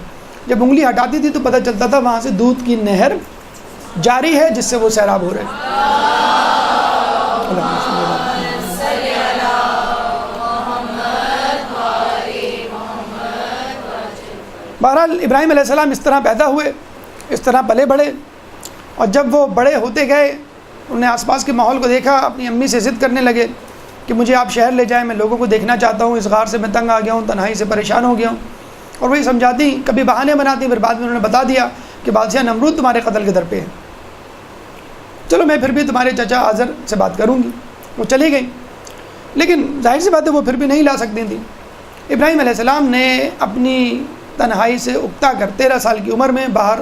جب انگلی ہٹاتی تھی تو پتہ چلتا تھا وہاں سے دودھ کی نہر جاری ہے جس سے وہ سیراب ہو رہے ہیں۔ بہرحال ابراہیم علیہ السلام اس طرح پیدا ہوئے، اس طرح پلے بڑھے، اور جب وہ بڑے ہوتے گئے انہوں نے آس پاس کے ماحول کو دیکھا، اپنی امی سے ضد کرنے لگے کہ مجھے آپ شہر لے جائیں، میں لوگوں کو دیکھنا چاہتا ہوں، اس غار سے میں تنگ آ گیا ہوں، تنہائی سے پریشان ہو گیا ہوں۔ اور وہی سمجھاتی، کبھی بہانے بناتی، پھر بعد میں انہوں نے بتا دیا کہ بادشاہ نمرود تمہارے قتل کے در پہ ہے، چلو میں پھر بھی تمہارے چچا آزر سے بات کروں گی۔ وہ چلی گئی، لیکن ظاہر سی بات ہے وہ پھر بھی نہیں لا سکتی تھیں۔ ابراہیم علیہ السلام نے اپنی تنہائی سے اکتا کر 13 سال کی عمر میں باہر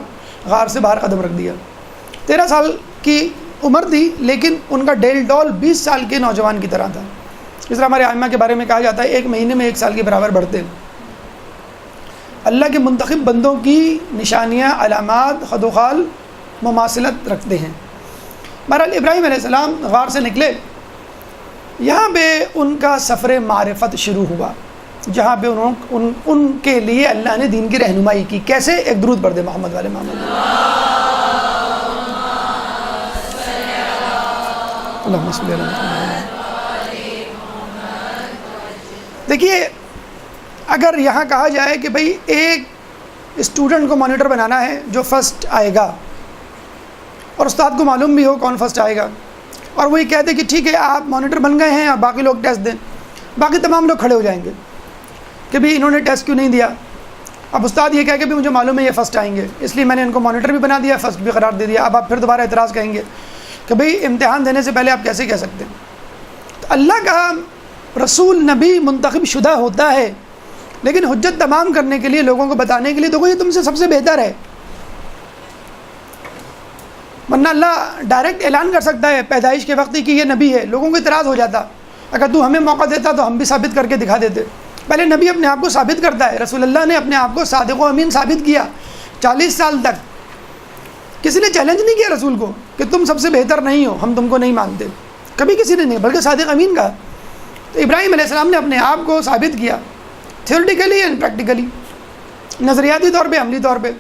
غار سے باہر قدم رکھ دیا۔ 13 سال کی عمر تھی، لیکن ان کا ڈیل ڈول 20 سال کے نوجوان کی طرح تھا۔ اس طرح ہمارے ائمہ کے بارے میں کہا جاتا ہے 1 مہینے میں 1 سال کے برابر بڑھتے ہیں۔ اللہ کے منتخب بندوں کی نشانیاں، علامات، خد و خال مماثلت رکھتے ہیں۔ بہرحال ابراہیم علیہ السلام غار سے نکلے، یہاں پہ ان کا سفر معرفت شروع ہوا، جہاں پہ ان کے لیے اللہ نے دین کی رہنمائی کی۔ کیسے؟ ایک درود پڑھ دے محمد والے محمد، اللہم صلی علی محمد۔ دیکھیے، اگر یہاں کہا جائے کہ بھئی ایک اسٹوڈنٹ کو مانیٹر بنانا ہے جو فرسٹ آئے گا، اور استاد کو معلوم بھی ہو کون فرسٹ آئے گا، اور وہی کہتے کہ ٹھیک ہے آپ مانیٹر بن گئے ہیں، اور باقی لوگ ٹیسٹ دیں، باقی تمام لوگ کھڑے ہو جائیں گے کہ بھئی انہوں نے ٹیسٹ کیوں نہیں دیا۔ اب استاد یہ کہہ کہ مجھے معلوم ہے یہ فرسٹ آئیں گے، اس لیے میں نے ان کو مانیٹر بھی بنا دیا، فرسٹ بھی قرار دے دیا۔ اب آپ پھر دوبارہ اعتراض کہیں گے کہ بھئی امتحان دینے سے پہلے آپ کیسے کہہ سکتے ہیں؟ تو اللہ کا رسول نبی منتخب شدہ ہوتا ہے، لیکن حجت تمام کرنے کے لیے، لوگوں کو بتانے کے لیے دیکھو یہ تم سے سب سے بہتر ہے، ورنہ اللہ ڈائریکٹ اعلان کر سکتا ہے پیدائش کے وقت ہی کہ یہ نبی ہے، لوگوں کو اعتراض ہو جاتا۔ اگر تو ہمیں موقع دیتا تو ہم بھی ثابت کر کے دکھا دیتے۔ پہلے نبی اپنے آپ کو ثابت کرتا ہے، رسول اللہ نے اپنے آپ کو صادق و امین ثابت کیا 40 سال تک۔ کسی نے چیلنج نہیں کیا رسول کو کہ تم سب سے بہتر نہیں ہو، ہم تم کو نہیں مانتے، کبھی کسی نے نہیں، بلکہ صادق امین کہا۔ تو ابراہیم علیہ السلام نے اپنے آپ کو ثابت کیا، تھیوریٹیکلی اینڈ پریکٹیکلی، نظریاتی طور پہ، عملی طور پہ،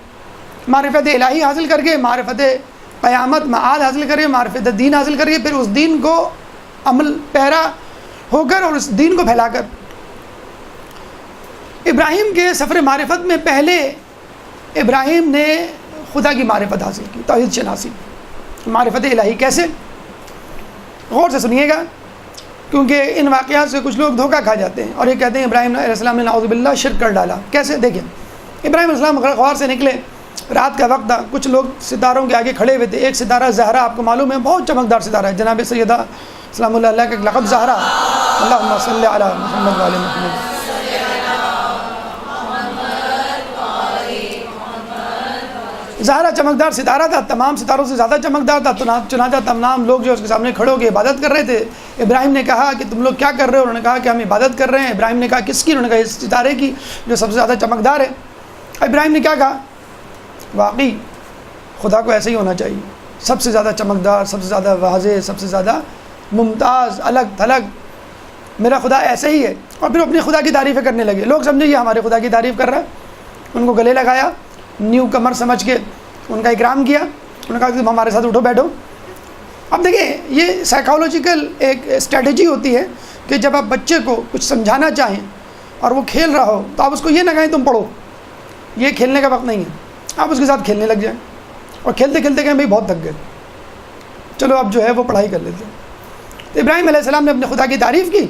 معرفت الہی حاصل کر کے، معرفت قیامت معاد حاصل کر کے، معرفت دین حاصل کر کے، پھر اس دین کو عمل پیرا ہو کر اور اس دین کو پھیلا کر۔ ابراہیم کے سفر معرفت میں پہلے ابراہیم نے خدا کی معرفت حاصل کی، توحید شناسی، معرفت الہی۔ کیسے؟ غور سے سنیے گا، کیونکہ ان واقعات سے کچھ لوگ دھوکہ کھا جاتے ہیں اور یہ کہتے ہیں ابراہیم علیہ السلام نے نعوذ باللہ شرک کر ڈالا۔ کیسے؟ دیکھیں، ابراہیم علیہ السلام غار سے نکلے، رات کا وقت تھا، کچھ لوگ ستاروں کے آگے کھڑے ہوئے تھے۔ ایک ستارہ زہرا، آپ کو معلوم ہے بہت چمکدار ستارہ ہے، جناب سیدہ سلام اللہ علیہ کا لقب زہرا، اللہم صلی علی محمد وعلی محمد۔ زہرا چمکدار ستارہ تھا، تمام ستاروں سے زیادہ چمکدار تھا، چنانچہ تمام لوگ جو اس کے سامنے کھڑے ہو کے عبادت کر رہے تھے۔ ابراہیم نے کہا کہ تم لوگ کیا کر رہے ہو؟ انہوں نے کہا کہ ہم عبادت کر رہے ہیں۔ ابراہیم نے کہا کس کی؟ انہوں نے کہا اس ستارے کی جو سب سے زیادہ چمکدار ہے۔ ابراہیم نے کیا کہا؟ واقعی خدا کو ایسے ہی ہونا چاہیے، سب سے زیادہ چمکدار، سب سے زیادہ واضح، سب سے زیادہ ممتاز، الگ تھلگ، میرا خدا ایسے ہی ہے۔ اور پھر اپنی خدا کی تعریفیں کرنے لگے۔ لوگ سمجھے یہ ہمارے خدا کی تعریف کر رہا ہے، ان کو گلے لگایا، نیو کمر سمجھ کے ان کا اکرام کیا، انہوں نے کہا کہ تم ہمارے ساتھ اٹھو بیٹھو. اب دیکھیں یہ سائیکالوجیکل ایک اسٹریٹجی ہوتی ہے کہ جب آپ بچے کو کچھ سمجھانا چاہیں اور وہ کھیل رہا ہو تو آپ اس کو یہ نہ کہیں تم پڑھو، یہ کھیلنے کا وقت نہیں ہے. آپ اس کے ساتھ کھیلنے لگ جائیں اور کھیلتے کھیلتے کہیں بھائی بہت تھک گئے، چلو اب جو ہے وہ پڑھائی کر لیتے ہیں. تو ابراہیم علیہ السلام نے اپنے خدا کی تعریف کی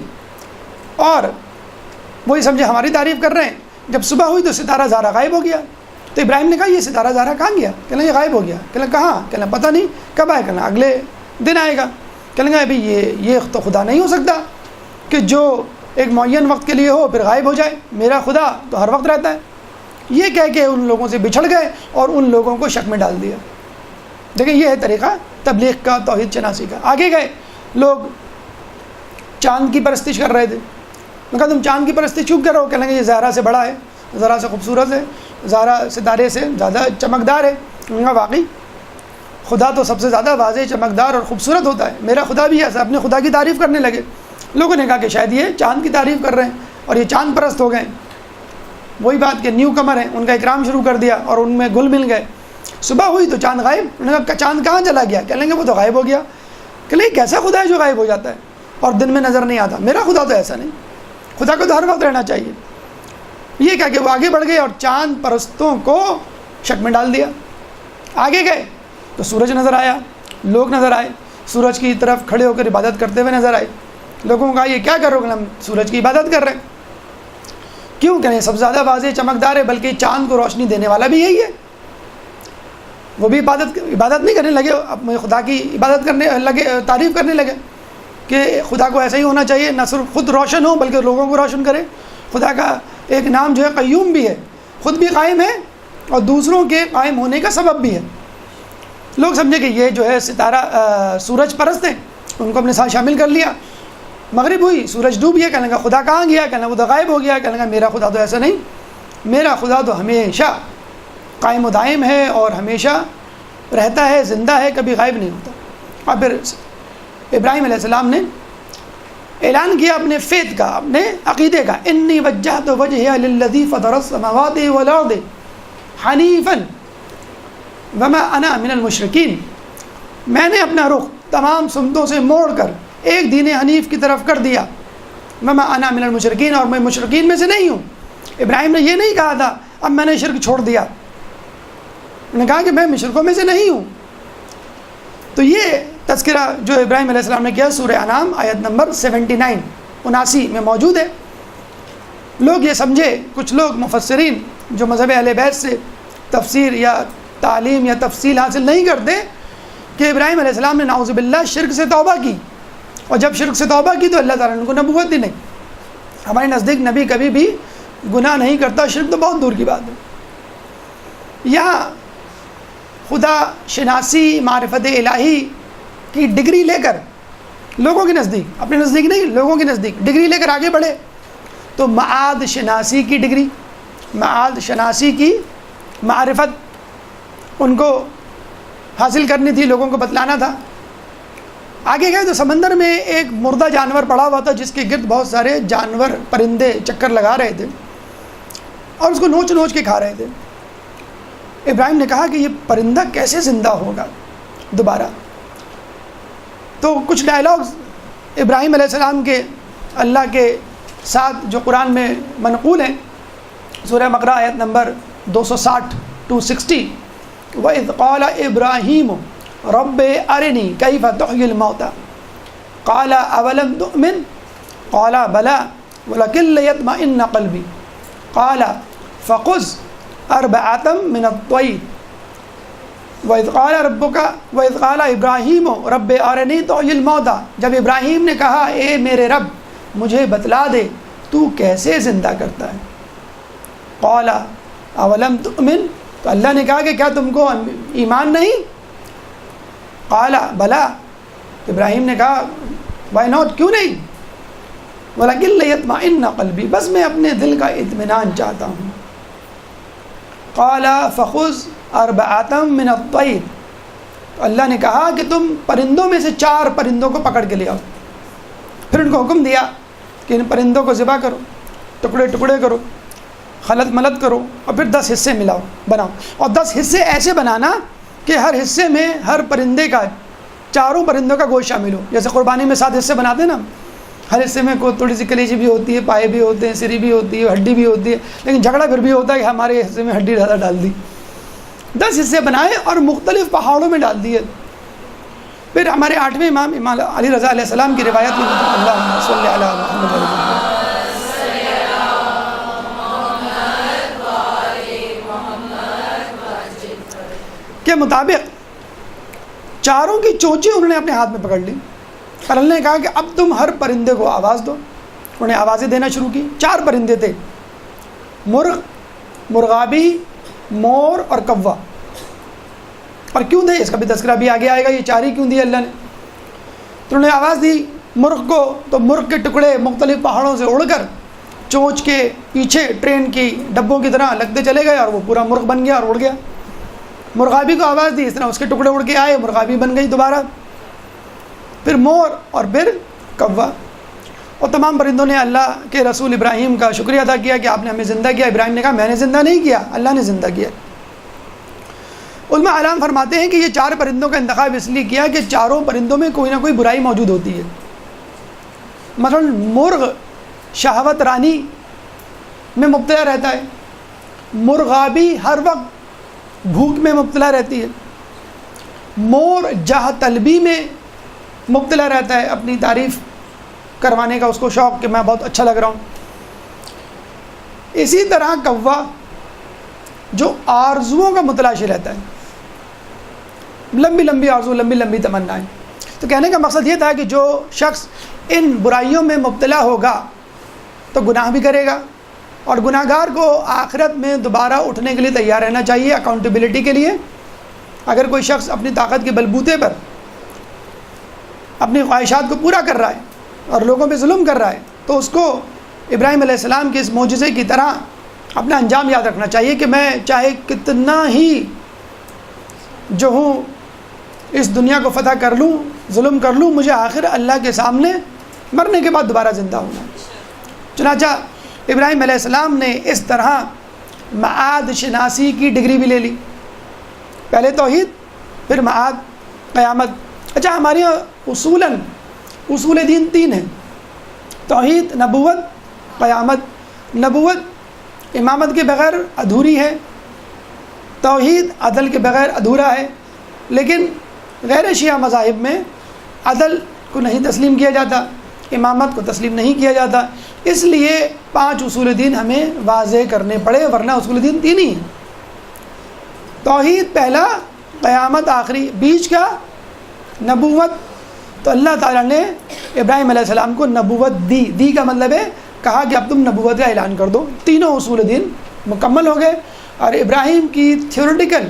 اور وہی سمجھے ہماری تعریف کر رہے ہیں. جب صبح ہوئی تو ستارہ زہرا غائب ہو گیا. تو ابراہیم نے کہا یہ ستارہ زہرا کہاں گیا؟ کہنا یہ غائب ہو گیا. کہنا کہاں؟ کہنا پتہ نہیں کب آئے. کہنا اگلے دن آئے گا. کہنے گا ابھی یہ تو خدا نہیں ہو سکتا کہ جو ایک معین وقت کے لیے ہو پھر غائب ہو جائے. میرا خدا تو ہر وقت رہتا ہے. یہ کہہ کے ان لوگوں سے بچھڑ گئے اور ان لوگوں کو شک میں ڈال دیا. دیکھیں یہ ہے طریقہ تبلیغ کا، توحید شناسی کا. آگے گئے لوگ چاند کی پرستش کر رہے تھے. میں کہا تم چاند کی پرستش کیوں کر رہے ہو؟ کہنے گے یہ زہرا سے بڑا ہے، زہرا سے خوبصورت ہے، زہرا ستارے سے زیادہ چمکدار ہے. میں نے کہا واقعی خدا تو سب سے زیادہ واضح، چمکدار اور خوبصورت ہوتا ہے، میرا خدا بھی ایسا. اپنے خدا کی تعریف کرنے لگے. لوگوں نے کہا کہ شاید یہ چاند کی تعریف کر رہے ہیں اور یہ چاند پرست ہو گئے. وہی بات کہ نیو کمر ہیں، ان کا اکرام شروع کر دیا اور ان میں گل مل گئے. صبح ہوئی تو چاند غائب. انہوں نے کہا چاند کہاں چلا گیا؟ کہہ لیں گے وہ تو غائب ہو گیا. کہ نہیں کیسا خدا ہے جو غائب ہو جاتا ہے اور دن میں نظر نہیں آتا؟ میرا خدا تو ایسا نہیں، خدا کو تو ہر وقت رہنا چاہیے. یہ کہہ کہ وہ آگے بڑھ گئے اور چاند پرستوں کو شک میں ڈال دیا. آگے گئے تو سورج نظر آیا، لوگ نظر آئے، سورج کی طرف کھڑے ہو کر عبادت کرتے ہوئے نظر آئے. لوگوں کو کہا یہ کیا کرو گے؟ ہم سورج کی عبادت کر رہے ہیں. کیوں؟ کہ سب سے زیادہ واضح چمکدار ہے، بلکہ چاند کو روشنی دینے والا بھی یہی ہے. وہ بھی عبادت نہیں کرنے لگے، اپنے خدا کی عبادت کرنے لگے، تعریف کرنے لگے کہ خدا کو ایسا ہی ہونا چاہیے، نہ صرف خود روشن ہو بلکہ لوگوں کو روشن کرے. خدا کا ایک نام جو ہے قیوم بھی ہے، خود بھی قائم ہے اور دوسروں کے قائم ہونے کا سبب بھی ہے. لوگ سمجھے کہ یہ جو ہے ستارہ سورج پرست ہیں، ان کو اپنے ساتھ شامل کر لیا. مغرب ہوئی، سورج ڈوب گیا. کہنے کا خدا کہاں گیا؟ کہنا وہ تو غائب ہو گیا. کہنے کا میرا خدا تو ایسا نہیں، میرا خدا تو ہمیشہ قائم و دائم ہے اور ہمیشہ رہتا ہے، زندہ ہے، کبھی غائب نہیں ہوتا. اور پھر ابراہیم علیہ السلام نے اعلان کیا اپنے فیت کا، اپنے عقیدے کا. انی وجہت وجہی للذی فطر السماوات والارض حنیفا وما انا من المشرکین. میں نے اپنا رخ تمام سمتوں سے موڑ کر ایک دین حنیف کی طرف کر دیا. وما انا من المشرکین، اور میں مشرکین میں سے نہیں ہوں. ابراہیم نے یہ نہیں کہا تھا اب میں نے شرک چھوڑ دیا، انہوں نے کہا کہ میں مشرکوں میں سے نہیں ہوں. تو یہ تذکرہ جو ابراہیم علیہ السلام نے کیا سورہ انعام آیت نمبر 79 میں موجود ہے. لوگ یہ سمجھے، کچھ لوگ مفسرین جو مذہب اہل بیت سے تفسیر یا تعلیم یا تفصیل حاصل نہیں کرتے، کہ ابراہیم علیہ السلام نے نعوذ باللہ شرک سے توبہ کی، اور جب شرک سے توبہ کی تو اللہ تعالیٰ نے ان کو نبوت دی نہیں. ہمارے نزدیک نبی کبھی بھی گناہ نہیں کرتا، شرک تو بہت دور کی بات ہے. یہاں خدا شناسی، معرفت الہی کی ڈگری لے کر لوگوں کے نزدیک، اپنے نزدیک نہیں، لوگوں کے نزدیک ڈگری لے کر آگے بڑھے. تو معاد شناسی کی ڈگری، معاد شناسی کی معرفت ان کو حاصل کرنی تھی، لوگوں کو بتلانا تھا. آگے گئے تو سمندر میں ایک مردہ جانور پڑا ہوا تھا جس کے گرد بہت سارے جانور، پرندے چکر لگا رہے تھے اور اس کو نوچ نوچ کے کھا رہے تھے. ابراہیم نے کہا کہ یہ پرندہ کیسے زندہ ہوگا دوبارہ؟ تو کچھ ڈائلاگز ابراہیم علیہ السلام کے اللہ کے ساتھ جو قرآن میں منقول ہیں. سورہ بقرہ آیت نمبر 260 260 وَإِذْ قَالَ إِبْرَاهِيمُ رَبِّ أَرِنِي كَيْفَ تُحْيِي الْمَوْتَى قَالَ أَوَلَمْ تُؤْمِنْ قَالَ بَلَى وَلَكِنْ لِيَطْمَئِنَّ قَلْبِي قَالَ فَخُذْ أَرْبَعَةً مِنَ الطَّيْرِ وَإِذْ قَالَ إِبْرَاهِيمُ رَبِّ أَرِنِي تُحْيِي الْمَوْتَى. جب ابراہیم نے کہا اے میرے رب مجھے بتلا دے تو کیسے زندہ کرتا ہے. قَالَ أَوَلَمْ تُؤْمِنْ، تو اللہ نے کہا کہ کیا تم کو ایمان نہیں؟ قَالَ بَلَى، ابراہیم نے کہا وائی ناٹ، کیوں نہیں؟ وَلَكِنْ لِيَطْمَئِنَّ قَلْبِي، بس میں اپنے دل کا اطمینان چاہتا ہوں. قَالَ فَخُذْ أَرْبَعَةً مِنَ الطَّيْرِ، تو اللہ نے کہا کہ تم پرندوں میں سے 4 پرندوں کو پکڑ کے لے آؤ. پھر ان کو حکم دیا کہ ان پرندوں کو ذبح کرو، ٹکڑے ٹکڑے کرو، خلط ملط کرو اور پھر 10 حصے بناؤ. اور 10 حصے ایسے بنانا کہ ہر حصے میں ہر پرندے کا چاروں پرندوں کا گوشت شامل ہو. جیسے قربانی میں 7 حصے بناتے ہیں نا, ہر حصے میں کوئی تھوڑی سی کلیجی بھی ہوتی ہے, پائے بھی ہوتے ہیں, سری بھی ہوتی ہے, ہڈی بھی ہوتی ہے, لیکن جھگڑا پھر بھی ہوتا ہے کہ ہمارے حصے میں ہڈی زیادہ ڈال دی. 10 حصے بنائے اور مختلف پہاڑوں میں ڈال دیے. پھر ہمارے 8ویں امام علی رضا علیہ السلام کی روایت میں اللہم صلی علی محمد و علی محمد کے مطابق چاروں کی چونچیں انہوں نے اپنے ہاتھ میں پکڑ لی اور اللہ نے کہا کہ اب تم ہر پرندے کو آواز دو. انہوں نے آوازیں دینا شروع کی. 4 پرندے تھے, مرغ, مرغابی, مور اور کوا. اور کیوں تھے اس کا بھی تذکرہ بھی آگے آئے گا, یہ 4 ہی کیوں دیے اللہ نے. تو انہوں نے آواز دی مرغ کو, تو مرغ کے ٹکڑے مختلف پہاڑوں سے اڑ کر چونچ کے پیچھے ٹرین کی ڈبوں کی طرح لگتے چلے گئے اور وہ پورا مرغ بن گیا اور اڑ گیا. مرغابی کو آواز دی, اس طرح اس کے ٹکڑے اڑ کے آئے, مرغابی بن گئی دوبارہ. پھر مور اور پھر کوا. اور تمام پرندوں نے اللہ کے رسول ابراہیم کا شکریہ ادا کیا کہ آپ نے ہمیں زندہ کیا. ابراہیم نے کہا میں نے زندہ نہیں کیا, اللہ نے زندہ کیا. علماء علام فرماتے ہیں کہ یہ 4 پرندوں کا انتخاب اس لیے کیا کہ چاروں پرندوں میں کوئی نہ کوئی برائی موجود ہوتی ہے. مثلا مرغ شہوت رانی میں مبتلا رہتا ہے, مرغابی ہر وقت بھوک میں مبتلا رہتی ہے, مور جاہ طلبی میں مبتلا رہتا ہے, اپنی تعریف کروانے کا اس کو شوق کہ میں بہت اچھا لگ رہا ہوں. اسی طرح کوا جو آرزوؤں کا متلاشی رہتا ہے, لمبی لمبی آرزو, لمبی لمبی تمنائیں. تو کہنے کا مقصد یہ تھا کہ جو شخص ان برائیوں میں مبتلا ہوگا تو گناہ بھی کرے گا, اور گناہ گار کو آخرت میں دوبارہ اٹھنے کے لیے تیار رہنا چاہیے, اکاؤنٹیبلٹی کے لیے. اگر کوئی شخص اپنی طاقت کے بلبوتے پر اپنی خواہشات کو پورا کر رہا ہے اور لوگوں پہ ظلم کر رہا ہے تو اس کو ابراہیم علیہ السلام کے اس معجزے کی طرح اپنا انجام یاد رکھنا چاہیے کہ میں چاہے کتنا ہی جو ہوں اس دنیا کو فتح کر لوں, ظلم کر لوں, مجھے آخر اللہ کے سامنے مرنے کے بعد دوبارہ زندہ ہونا. چنانچہ ابراہیم علیہ السلام نے اس طرح معاد شناسی کی ڈگری بھی لے لی, پہلے توحید پھر معاد قیامت. اچھا ہمارے یہاں اصول دین 3 ہیں, توحید, نبوت, قیامت. نبوت امامت کے بغیر ادھوری ہے, توحید عدل کے بغیر ادھورا ہے, لیکن غیر شیعہ مذاہب میں عدل کو نہیں تسلیم کیا جاتا, امامت کو تسلیم نہیں کیا جاتا. اس لیے 5 اصول دین ہمیں واضح کرنے پڑے, ورنہ اصول دین 3 ہی ہیں. توحید پہلا, قیامت آخری, بیچ کا نبوت. تو اللہ تعالیٰ نے ابراہیم علیہ السلام کو نبوت دی کا مطلب ہے کہا کہ اب تم نبوت کا اعلان کر دو. تینوں اصول دین مکمل ہو گئے اور ابراہیم کی تھیوریٹیکل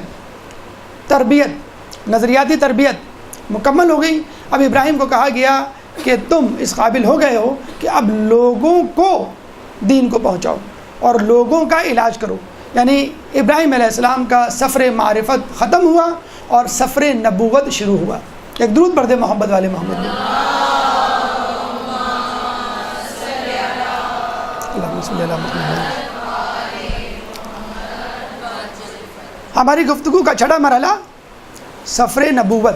تربیت, نظریاتی تربیت مکمل ہو گئی. اب ابراہیم کو کہا گیا کہ تم اس قابل ہو گئے ہو کہ اب لوگوں کو دین کو پہنچاؤ اور لوگوں کا علاج کرو. یعنی ابراہیم علیہ السلام کا سفر معرفت ختم ہوا اور سفر نبوت شروع ہوا. ایک درود پڑھ دے محبت والے محمد نے. اللہم صلی علی محمد. ہماری گفتگو کا چھٹا مرحلہ سفر نبوت.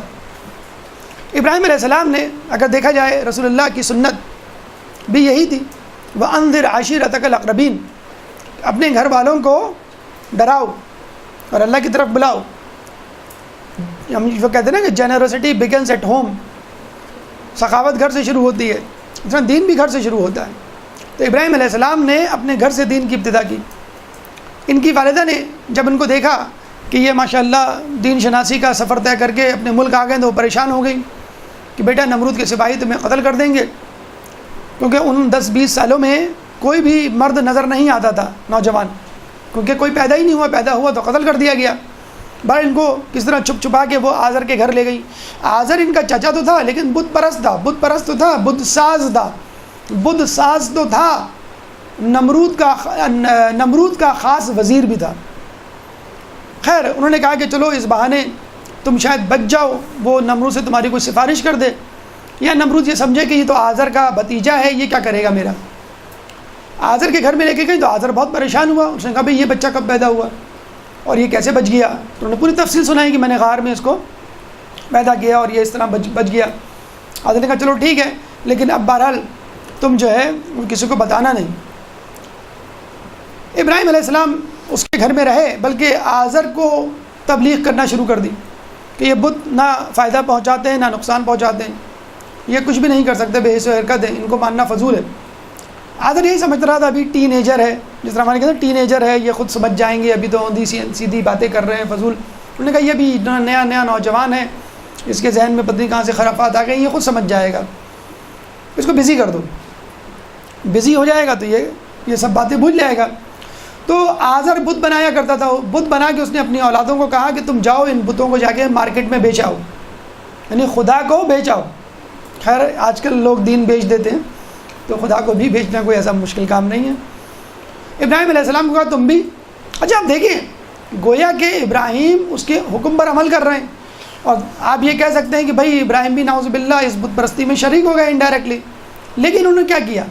ابراہیم علیہ السلام نے اگر دیکھا جائے رسول اللہ کی سنت بھی یہی تھی, وَأَنذِرْ عَشِيرَتَكَ الْأَقْرَبِينَ, اپنے گھر والوں کو ڈراؤ اور اللہ کی طرف بلاؤ. ہم وہ کہتے ہیں نا کہ جنرسٹی بگنس ایٹ ہوم, سخاوت گھر سے شروع ہوتی ہے, اس طرح دین بھی گھر سے شروع ہوتا ہے. تو ابراہیم علیہ السلام نے اپنے گھر سے دین کی ابتدا کی. ان کی والدہ نے جب ان کو دیکھا کہ یہ ماشاءاللہ دین شناسی کا سفر طے کر کے اپنے ملک آ گئے تو وہ پریشان ہو گئی کہ بیٹا نمرود کے سپاہی تمہیں قتل کر دیں گے, کیونکہ ان 10-20 سالوں میں کوئی بھی مرد نظر نہیں آتا تھا نوجوان, کیونکہ کوئی پیدا ہی نہیں ہوا, پیدا ہوا تو قتل کر دیا گیا. بھائی ان کو کس طرح چھپ چھپا کے وہ آزر کے گھر لے گئی. آزر ان کا چچا تو تھا لیکن بت پرست تھا, بت پرست تو تھا, بت ساز تھا, بت ساز تو تھا, نمرود کا خاص وزیر بھی تھا. خیر انہوں نے کہا کہ چلو اس بہانے تم شاید بچ جاؤ, وہ نمرود سے تمہاری کوئی سفارش کر دے, یا نمرود یہ سمجھے کہ یہ تو آزر کا بھتیجا ہے, یہ کیا کرے گا میرا. آزر کے گھر میں لے کے گئی تو آزر بہت پریشان ہوا. اس نے کہا بھائی یہ بچہ کب پیدا ہوا, اور یہ کیسے بچ گیا؟ تو انہوں نے پوری تفصیل سنائی کہ میں نے غار میں اس کو پیدا کیا اور یہ اس طرح بچ گیا. حضرت نے کہا چلو ٹھیک ہے، لیکن اب بہرحال تم جو ہے کسی کو بتانا نہیں. ابراہیم علیہ السلام اس کے گھر میں رہے، بلکہ آزر کو تبلیغ کرنا شروع کر دی کہ یہ بت نہ فائدہ پہنچاتے ہیں نہ نقصان پہنچاتے ہیں، یہ کچھ بھی نہیں کر سکتے، بے حس و حرکت ہے، ان کو ماننا فضول ہے. آزر یہی سمجھ رہا تھا ابھی ٹین ایجر ہے، جس طرح ہمارے کہتے ہیں ٹین ایجر ہے، یہ خود سمجھ جائیں گے، ابھی تو سیدھی باتیں کر رہے ہیں فضول. انہوں نے کہا یہ بھی نیا نوجوان ہے، اس کے ذہن میں پتہ نہیں کہاں سے خرافات آ گئی، یہ خود سمجھ جائے گا، اس کو بزی کر دو، بزی ہو جائے گا تو یہ سب باتیں بھول جائے گا. تو آزر بت بنایا کرتا تھا، بت بنا کے اس نے اپنی اولادوں کو کہا کہ تم جاؤ ان بتوں کو جا کے مارکیٹ میں بیچ آؤ، یعنی خدا کو بیچ آؤ. خیر آج کل لوگ دین بیچ دیتے ہیں، تو خدا کو بھی بیچنا کوئی ایسا مشکل کام نہیں ہے. ابراہیم علیہ السلام کو کہا تم بھی. اچھا آپ دیکھیں، گویا کہ ابراہیم اس کے حکم پر عمل کر رہے ہیں، اور آپ یہ کہہ سکتے ہیں کہ بھائی ابراہیم بھی نعوذ باللہ اس بت پرستی میں شریک ہو گئے انڈائریکٹلی. لیکن انہوں نے کیا کیا؟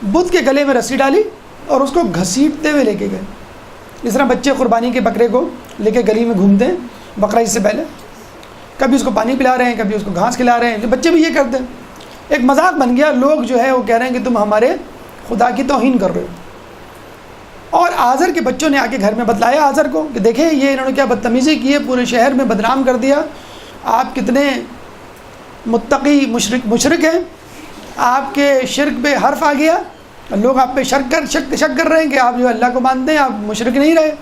بت کے گلے میں رسی ڈالی اور اس کو گھسیٹتے ہوئے لے کے گئے. جس طرح بچے قربانی کے بکرے کو لے کے گلی میں گھومتے ہیں بقرہ عید سے پہلے، کبھی اس کو پانی پلا رہے ہیں، کبھی اس کو گھاس کھلا رہے ہیں، بچے بھی یہ کرتے ہیں. ایک مذاق بن گیا، لوگ جو ہے وہ کہہ رہے ہیں کہ تم ہمارے خدا کی توہین کر رہے ہو. اور آزر کے بچوں نے آ کے گھر میں بتلایا آزر کو کہ دیکھیں یہ انہوں نے کیا بدتمیزی کی ہے، پورے شہر میں بدنام کر دیا، آپ کتنے متقی مشرک ہیں، آپ کے شرک پہ حرف آ گیا، لوگ آپ پہ شک کر رہے ہیں کہ آپ جو اللہ کو مانتے ہیں، آپ مشرک نہیں رہے.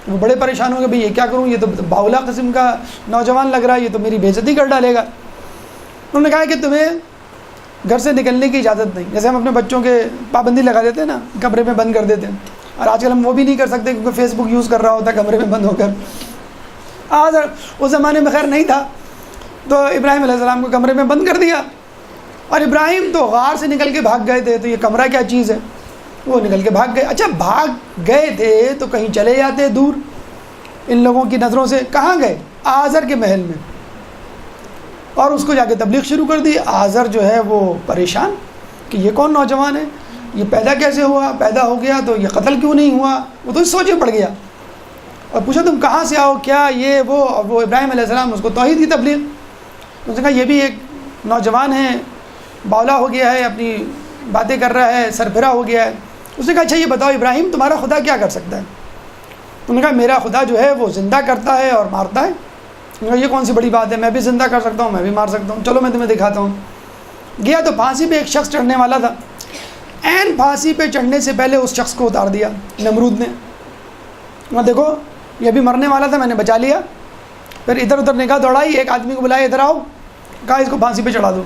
وہ بڑے پریشان ہو گئے، بھئی یہ کیا کروں، یہ تو باولا قسم کا نوجوان لگ رہا ہے، یہ تو میری بے عزتی کر ڈالے گا. انہوں نے کہا کہ تمہیں گھر سے نکلنے کی اجازت نہیں. جیسے ہم اپنے بچوں کے پابندی لگا دیتے ہیں نا، کمرے میں بند کر دیتے ہیں، اور آج کل ہم وہ بھی نہیں کر سکتے کیونکہ فیس بک یوز کر رہا ہوتا ہے کمرے میں بند ہو کر. آج اس زمانے میں خیر نہیں تھا، تو ابراہیم علیہ السلام کو کمرے میں بند کر دیا. اور ابراہیم تو غار سے نکل کے بھاگ گئے تھے، تو یہ کمرہ کیا چیز ہے، وہ نکل کے بھاگ گئے. اچھا بھاگ گئے تھے تو کہیں چلے جاتے دور ان لوگوں کی نظروں سے. کہاں گئے؟ آزر کے محل میں، اور اس کو جا کے تبلیغ شروع کر دی. آزر جو ہے وہ پریشان کہ یہ کون نوجوان ہے، یہ پیدا کیسے ہوا، پیدا ہو گیا تو یہ قتل کیوں نہیں ہوا. وہ تو سوچے پڑ گیا اور پوچھا تم کہاں سے آؤ، کیا یہ وہ. اور وہ ابراہیم علیہ السلام اس کو توحید کی تبلیغ. اس نے کہا یہ بھی ایک نوجوان ہے، باولا ہو گیا ہے، اپنی باتیں کر رہا ہے، سربراہ ہو گیا ہے. اس نے کہا اچھا یہ بتاؤ ابراہیم تمہارا خدا کیا کر سکتا ہے؟ انہوں نے کہا میرا خدا جو ہے وہ زندہ کرتا ہے اور مارتا ہے. انہوں نے کہا یہ کون سی بڑی بات ہے، میں بھی زندہ کر سکتا ہوں، میں بھی مار سکتا ہوں، چلو میں تمہیں دکھاتا ہوں. گیا تو پھانسی پہ ایک شخص چڑھنے والا تھا. عین پھانسی پہ چڑھنے سے پہلے اس شخص کو اتار دیا نمرود نے. دیکھو یہ بھی مرنے والا تھا، میں نے بچا لیا. پھر ادھر ادھر نگاہ دوڑائی، ایک آدمی کو بلایا ادھر آؤ، کہا اس کو پھانسی پہ چڑھا دو.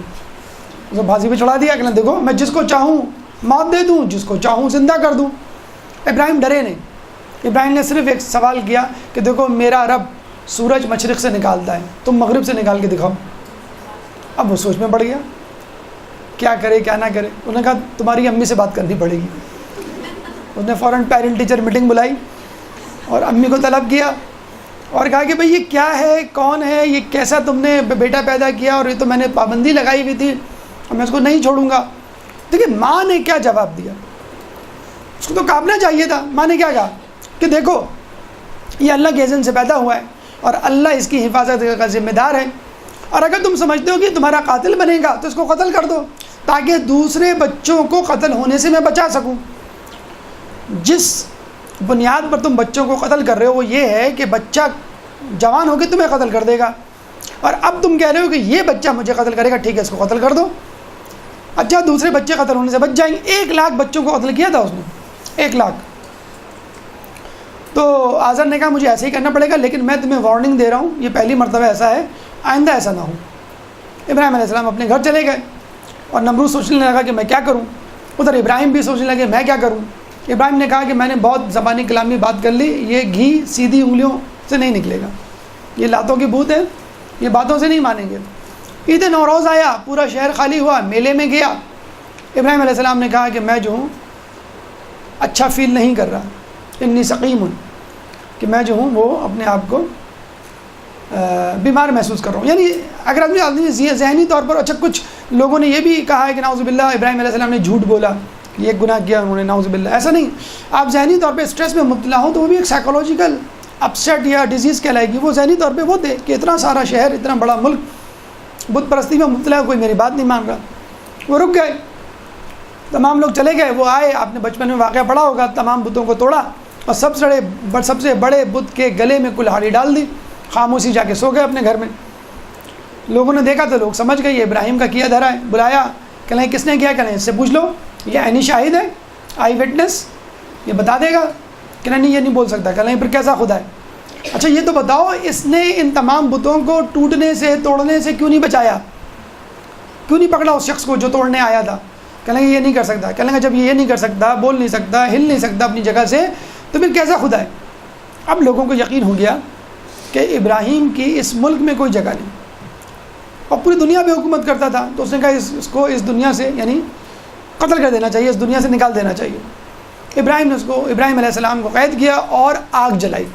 اس کو پھانسی پہ چڑھا دیا کہ دیکھو میں جس کو چاہوں موت دے دوں، جس کو چاہوں زندہ کر دوں. ابراہیم ڈرے نہیں. ابراہیم نے صرف ایک سوال کیا کہ دیکھو میرا رب سورج مشرق سے نکالتا ہے، تم مغرب سے نکال کے دکھاؤ. اب وہ سوچ میں پڑ گیا کیا کرے کیا نہ کرے. انہوں نے کہا تمہاری امی سے بات کرنی پڑے گی. اس نے فوراً پیرنٹ ٹیچر میٹنگ بلائی اور امی کو طلب کیا اور کہا کہ بھئی یہ کیا ہے، کون ہے یہ، کیسا تم نے بیٹا پیدا کیا، اور یہ تو میں نے پابندی لگائی ہوئی تھی اور میں اس کو نہیں چھوڑوں گا. دیکھیں ماں نے کیا جواب دیا، اس کو تو کاپنا چاہیے تھا. ماں نے کیا کہا کہ دیکھو یہ اللہ کے اذن سے پیدا ہوا ہے اور اللہ اس کی حفاظت کا ذمہ دار ہے، اور اگر تم سمجھتے ہو کہ تمہارا قاتل بنے گا تو اس کو قتل کر دو تاکہ دوسرے بچوں کو قتل ہونے سے میں بچا سکوں. جس بنیاد پر تم بچوں کو قتل کر رہے ہو وہ یہ ہے کہ بچہ جوان ہو کے تمہیں قتل کر دے گا، اور اب تم کہہ رہے ہو کہ یہ بچہ مجھے قتل کرے گا، ٹھیک ہے اس کو قتل کر دو. اچھا دوسرے بچے قتل ہونے سے بچ جائیں گے. 1,00,000 بچوں کو قتل کیا تھا اس نے، 1,00,000. تو آزر نے کہا مجھے ایسے ہی کرنا پڑے گا، لیکن میں تمہیں وارننگ دے رہا ہوں، یہ پہلی مرتبہ ایسا ہے، آئندہ ایسا نہ ہو. ابراہیم علیہ السلام اپنے گھر چلے گئے اور نمرود سوچنے لگا کہ میں کیا کروں. ادھر ابراہیم بھی سوچنے لگے میں کیا کروں. ابراہیم نے کہا کہ میں نے بہت زبانی کلامی بات کر لی، یہ گھی سیدھی انگلیوں سے نہیں نکلے گا، یہ لاتوں کی بھوت ہے، یہ باتوں سے نہیں مانیں گے. عید نوروز آیا، پورا شہر خالی ہوا، میلے میں گیا. ابراہیم علیہ السلام نے کہا کہ میں جو ہوں اچھا فیل نہیں کر رہا، انی سقیم ہوں، کہ میں جو ہوں وہ اپنے آپ کو بیمار محسوس کر رہا ہوں. یعنی اگر آدمی ذہنی طور پر، اچھا کچھ لوگوں نے یہ بھی کہا ہے کہ نعوذ باللہ ابراہیم علیہ السلام نے جھوٹ بولا، یہ گناہ کیا انہوں نے، نعوذ باللہ. ایسا نہیں، آپ ذہنی طور پہ اسٹریس میں مبتلا ہوں تو وہ بھی ایک سائیکولوجیکل اپسیٹ یا ڈیزیز کہلائے گی، وہ ذہنی طور پہ وہ تھے کہ اتنا سارا شہر، اتنا بڑا ملک بت پرستی میں مبتلا ہے، کوئی میری بات نہیں مان رہا. وہ رک گئے، تمام لوگ چلے گئے. وہ آئے، آپ نے بچپن میں واقعہ پڑھا ہوگا، تمام بتوں کو توڑا اور سب سے بڑے بت کے گلے میں کلہاڑی ڈال دی. خاموشی جا کے سو گئے اپنے گھر میں. لوگوں نے دیکھا تو لوگ سمجھ گئے یہ ابراہیم کا کیا دھرا ہے. بلایا، کہیں کس نے کیا، کہیں اس سے پوچھ لو، یہ عینی شاہد ہے، آئی وٹنس، یہ بتا دے گا. کہ نہیں یہ نہیں بول سکتا. کہیں پھر کیسا خدا ہے؟ اچھا یہ تو بتاؤ اس نے ان تمام بتوں کو ٹوٹنے سے توڑنے سے کیوں نہیں بچایا؟ کیوں نہیں پکڑا اس شخص کو جو توڑنے آیا تھا؟ کہیں یہ نہیں کر سکتا. کہیں جب یہ نہیں کر سکتا، بول نہیں سکتا، ہل نہیں سکتا اپنی جگہ سے، تو پھر کیسا خدا ہے؟ اب لوگوں کو یقین ہو گیا کہ ابراہیم کی اس ملک میں کوئی جگہ نہیں، اور پوری دنیا پہ حکومت کرتا تھا. تو اس نے کہا اس کو اس دنیا سے یعنی قتل کر دینا چاہیے، اس دنیا سے نکال دینا چاہیے. ابراہیم نے ابراہیم علیہ السلام کو قید کیا اور آگ جلائی.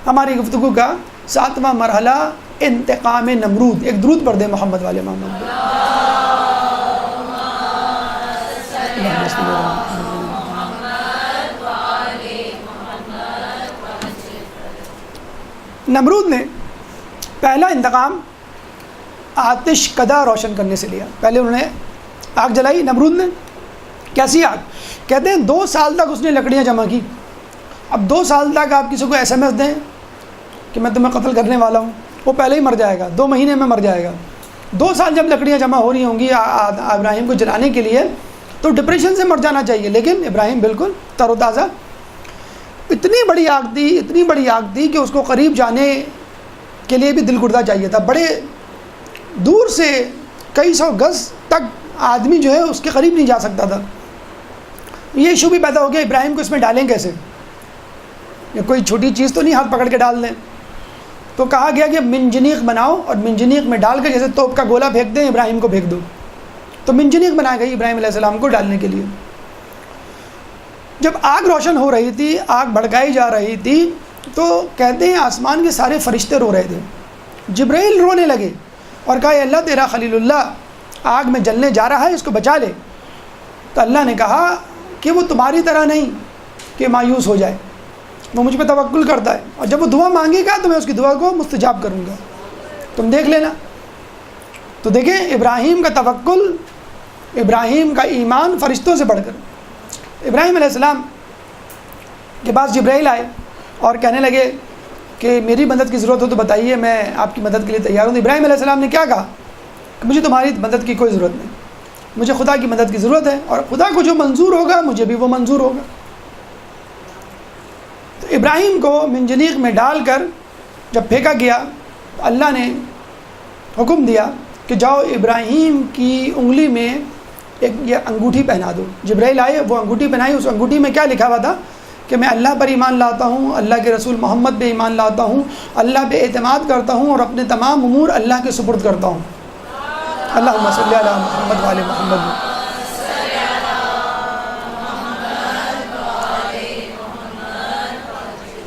ہماری گفتگو کا 7واں مرحلہ انتقام نمرود. ایک درود پڑھ دیں محمد والے محمد. نمرود نے پہلا انتقام آتش کدہ روشن کرنے سے لیا. پہلے انہوں نے آگ جلائی نمرود نے. کیسی آگ؟ کہتے ہیں 2 سال تک اس نے لکڑیاں جمع کی. اب 2 سال تک آپ کسی کو ایس ایم ایس دیں کہ میں تمہیں قتل کرنے والا ہوں، وہ پہلے ہی مر جائے گا، 2 مہینے میں مر جائے گا. 2 سال جب لکڑیاں جمع ہو رہی ہوں گی ابراہیم کو جلانے کے لیے، تو ڈپریشن سے مر جانا چاہیے، لیکن ابراہیم بالکل تر و تازہ. اتنی بڑی آگ تھی کہ اس کو قریب جانے کے لیے بھی دل گردہ چاہیے تھا. بڑے دور سے کئی 100 گز تک آدمی جو ہے اس کے قریب نہیں جا سکتا تھا. یہ ایشو بھی پیدا ہو گیا ابراہیم کو اس میں ڈالیں کیسے؟ یہ کوئی چھوٹی چیز تو نہیں ہاتھ پکڑ کے ڈال دیں. تو کہا گیا کہ منجنیق بناؤ اور منجنیق میں ڈال کر جیسے توپ کا گولا پھینک دیں ابراہیم کو پھینک دو. تو منجنیق بنائی گئی ابراہیم علیہ السلام کو ڈالنے کے لیے. جب آگ روشن ہو رہی تھی، آگ بھڑکائی جا رہی تھی، تو کہتے ہیں آسمان کے سارے فرشتے رو رہے تھے. جبرائیل رونے لگے اور کہا اے اللہ تیرا خلیل اللہ آگ میں جلنے جا رہا ہے، اس کو بچا لے. تو اللہ نے کہا کہ وہ تمہاری طرح نہیں کہ مایوس ہو جائے، وہ مجھ پہ توکل کرتا ہے، اور جب وہ دعا مانگے گا تو میں اس کی دعا کو مستجاب کروں گا، تم دیکھ لینا. تو دیکھیں ابراہیم کا توکل، ابراہیم کا ایمان فرشتوں سے بڑھ کر. ابراہیم علیہ السلام کے پاس جبرائیل آئے اور کہنے لگے کہ میری مدد کی ضرورت ہو تو بتائیے، میں آپ کی مدد کے لیے تیار ہوں. ابراہیم علیہ السلام نے کیا کہا کہ مجھے تمہاری مدد کی کوئی ضرورت نہیں، مجھے خدا کی مدد کی ضرورت ہے، اور خدا کو جو منظور ہوگا مجھے بھی وہ منظور ہوگا. تو ابراہیم کو منجنیق میں ڈال کر جب پھینکا گیا، اللہ نے حکم دیا کہ جاؤ ابراہیم کی انگلی میں ایک یہ انگوٹھی پہنا دو. جبرائیل آئے، وہ انگوٹھی پہنائی. اس انگوٹھی میں کیا لکھا ہوا تھا کہ میں اللہ پر ایمان لاتا ہوں، اللہ کے رسول محمد پہ ایمان لاتا ہوں، اللہ پہ اعتماد کرتا ہوں، اور اپنے تمام امور اللہ کے سپرد کرتا ہوں. اللہم صلی علی محمد وعلی محمد.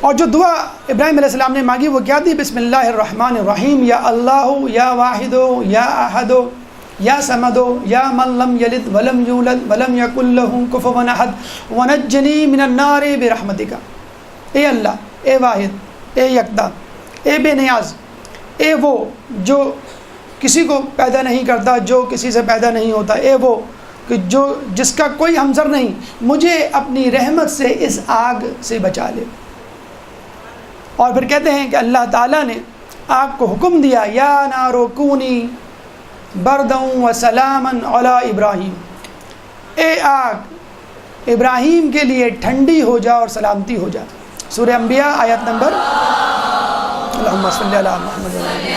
اور جو دعا ابراہیم علیہ السلام نے مانگی وہ کیا تھی؟ بسم اللہ الرحمن الرحیم. یا اللہ یا واحد یا احد یا سمد یا من لم یلد ولم یولد ولم یکن لہ کفوا احد ونجنی من النار برحمتک. اے اللہ، اے واحد، اے یکتا، اے بے نیاز، اے وہ جو کسی کو پیدا نہیں کرتا، جو کسی سے پیدا نہیں ہوتا، اے وہ کہ جو جس کا کوئی ہمسر نہیں، مجھے اپنی رحمت سے اس آگ سے بچا لے. اور پھر کہتے ہیں کہ اللہ تعالیٰ نے آگ کو حکم دیا یا نارو کونی برداً و سلاماً علی ابراہیم. اے آگ ابراہیم کے لیے ٹھنڈی ہو جا اور سلامتی ہو جا. سورہ انبیاء آیت نمبر اللہم صلی علی محمد و علی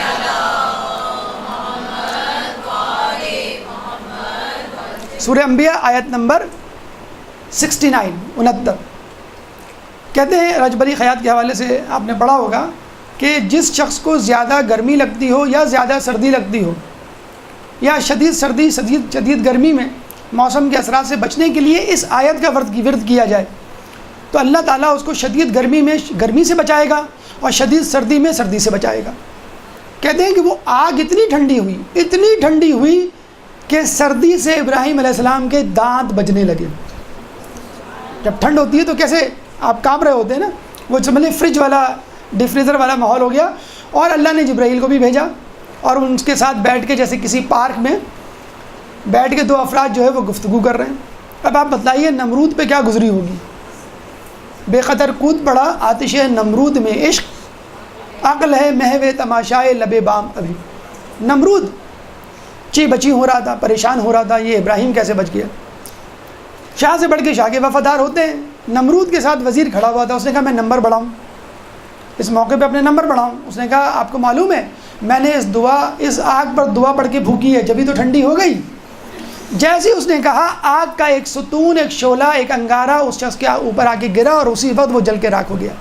سورہ انبیاء آیت نمبر 69. کہتے ہیں رجبری خیات کے حوالے سے آپ نے پڑھا ہوگا کہ جس شخص کو زیادہ گرمی لگتی ہو یا زیادہ سردی لگتی ہو یا شدید سردی شدید گرمی میں موسم کے اثرات سے بچنے کے لیے اس آیت کا ورد کیا جائے تو اللہ تعالیٰ اس کو شدید گرمی میں گرمی سے بچائے گا اور شدید سردی میں سردی سے بچائے گا. کہتے ہیں کہ وہ آگ اتنی ٹھنڈی ہوئی کہ سردی سے ابراہیم علیہ السلام کے دانت بجنے لگے. جب ٹھنڈ ہوتی ہے تو کیسے آپ کانپ رہے ہوتے ہیں نا، وہ سمجھے فریج والا ڈیفریزر والا ماحول ہو گیا. اور اللہ نے جبرائیل کو بھی بھیجا اور ان کے ساتھ بیٹھ کے جیسے کسی پارک میں بیٹھ کے 2 افراد جو ہے وہ گفتگو کر رہے ہیں. اب آپ بتلائیے نمرود پہ کیا گزری ہوگی. بے قدر کود پڑا آتش نمرود میں عشق، عقل ہے محو تماشائے لب بام ابھی. نمرود چی بچی ہو رہا تھا، پریشان ہو رہا تھا، یہ ابراہیم کیسے بچ گیا. شاہ سے بڑھ کے شاہ کے وفادار ہوتے ہیں. نمرود کے ساتھ وزیر کھڑا ہوا تھا، اس نے کہا میں نمبر بڑھاؤں، اس موقع پہ اپنے نمبر بڑھاؤں. اس نے کہا آپ کو معلوم ہے میں نے اس آگ پر دعا پڑھ کے پھونکی ہے جبھی تو ٹھنڈی ہو گئی. جیسے اس نے کہا آگ کا ایک ستون، ایک شعلہ، ایک انگارہ اس شخص کے اوپر آ کے گرا اور اسی وقت وہ جل کے راکھ ہو گیا.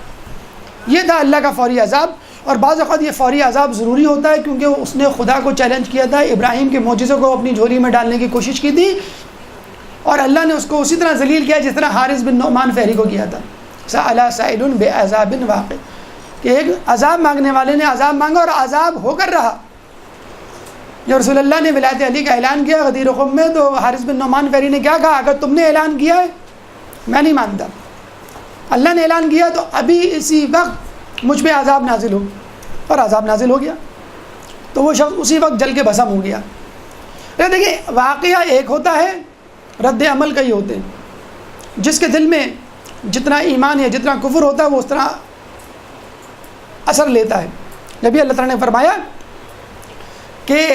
یہ تھا اللہ کا فوری عذاب. اور بعض اوقات یہ فوری عذاب ضروری ہوتا ہے کیونکہ اس نے خدا کو چیلنج کیا تھا، ابراہیم کے معجزوں کو اپنی جھولی میں ڈالنے کی کوشش کی تھی اور اللہ نے اس کو اسی طرح ذلیل کیا جس طرح حارث بن نعمان فہری کو کیا تھا. سأل سائل بعذاب واقع، کہ ایک عذاب مانگنے والے نے عذاب مانگا اور عذاب ہو کر رہا. جب رسول اللہ نے ولایت علی کا اعلان کیا غدیر قوم میں تو حارث بن نعمان فہری نے کیا کہا، اگر تم نے اعلان کیا ہے میں نہیں مانتا، اللہ نے اعلان کیا تو ابھی اسی وقت مجھ پہ عذاب نازل ہو. اور عذاب نازل ہو گیا تو وہ شخص اسی وقت جل کے بھسم ہو گیا. دیکھیں واقعہ ایک ہوتا ہے، رد عمل کئی ہوتے ہیں. جس کے دل میں جتنا ایمان یا جتنا کفر ہوتا ہے وہ اس طرح اثر لیتا ہے. نبی اللہ تعالیٰ نے فرمایا کہ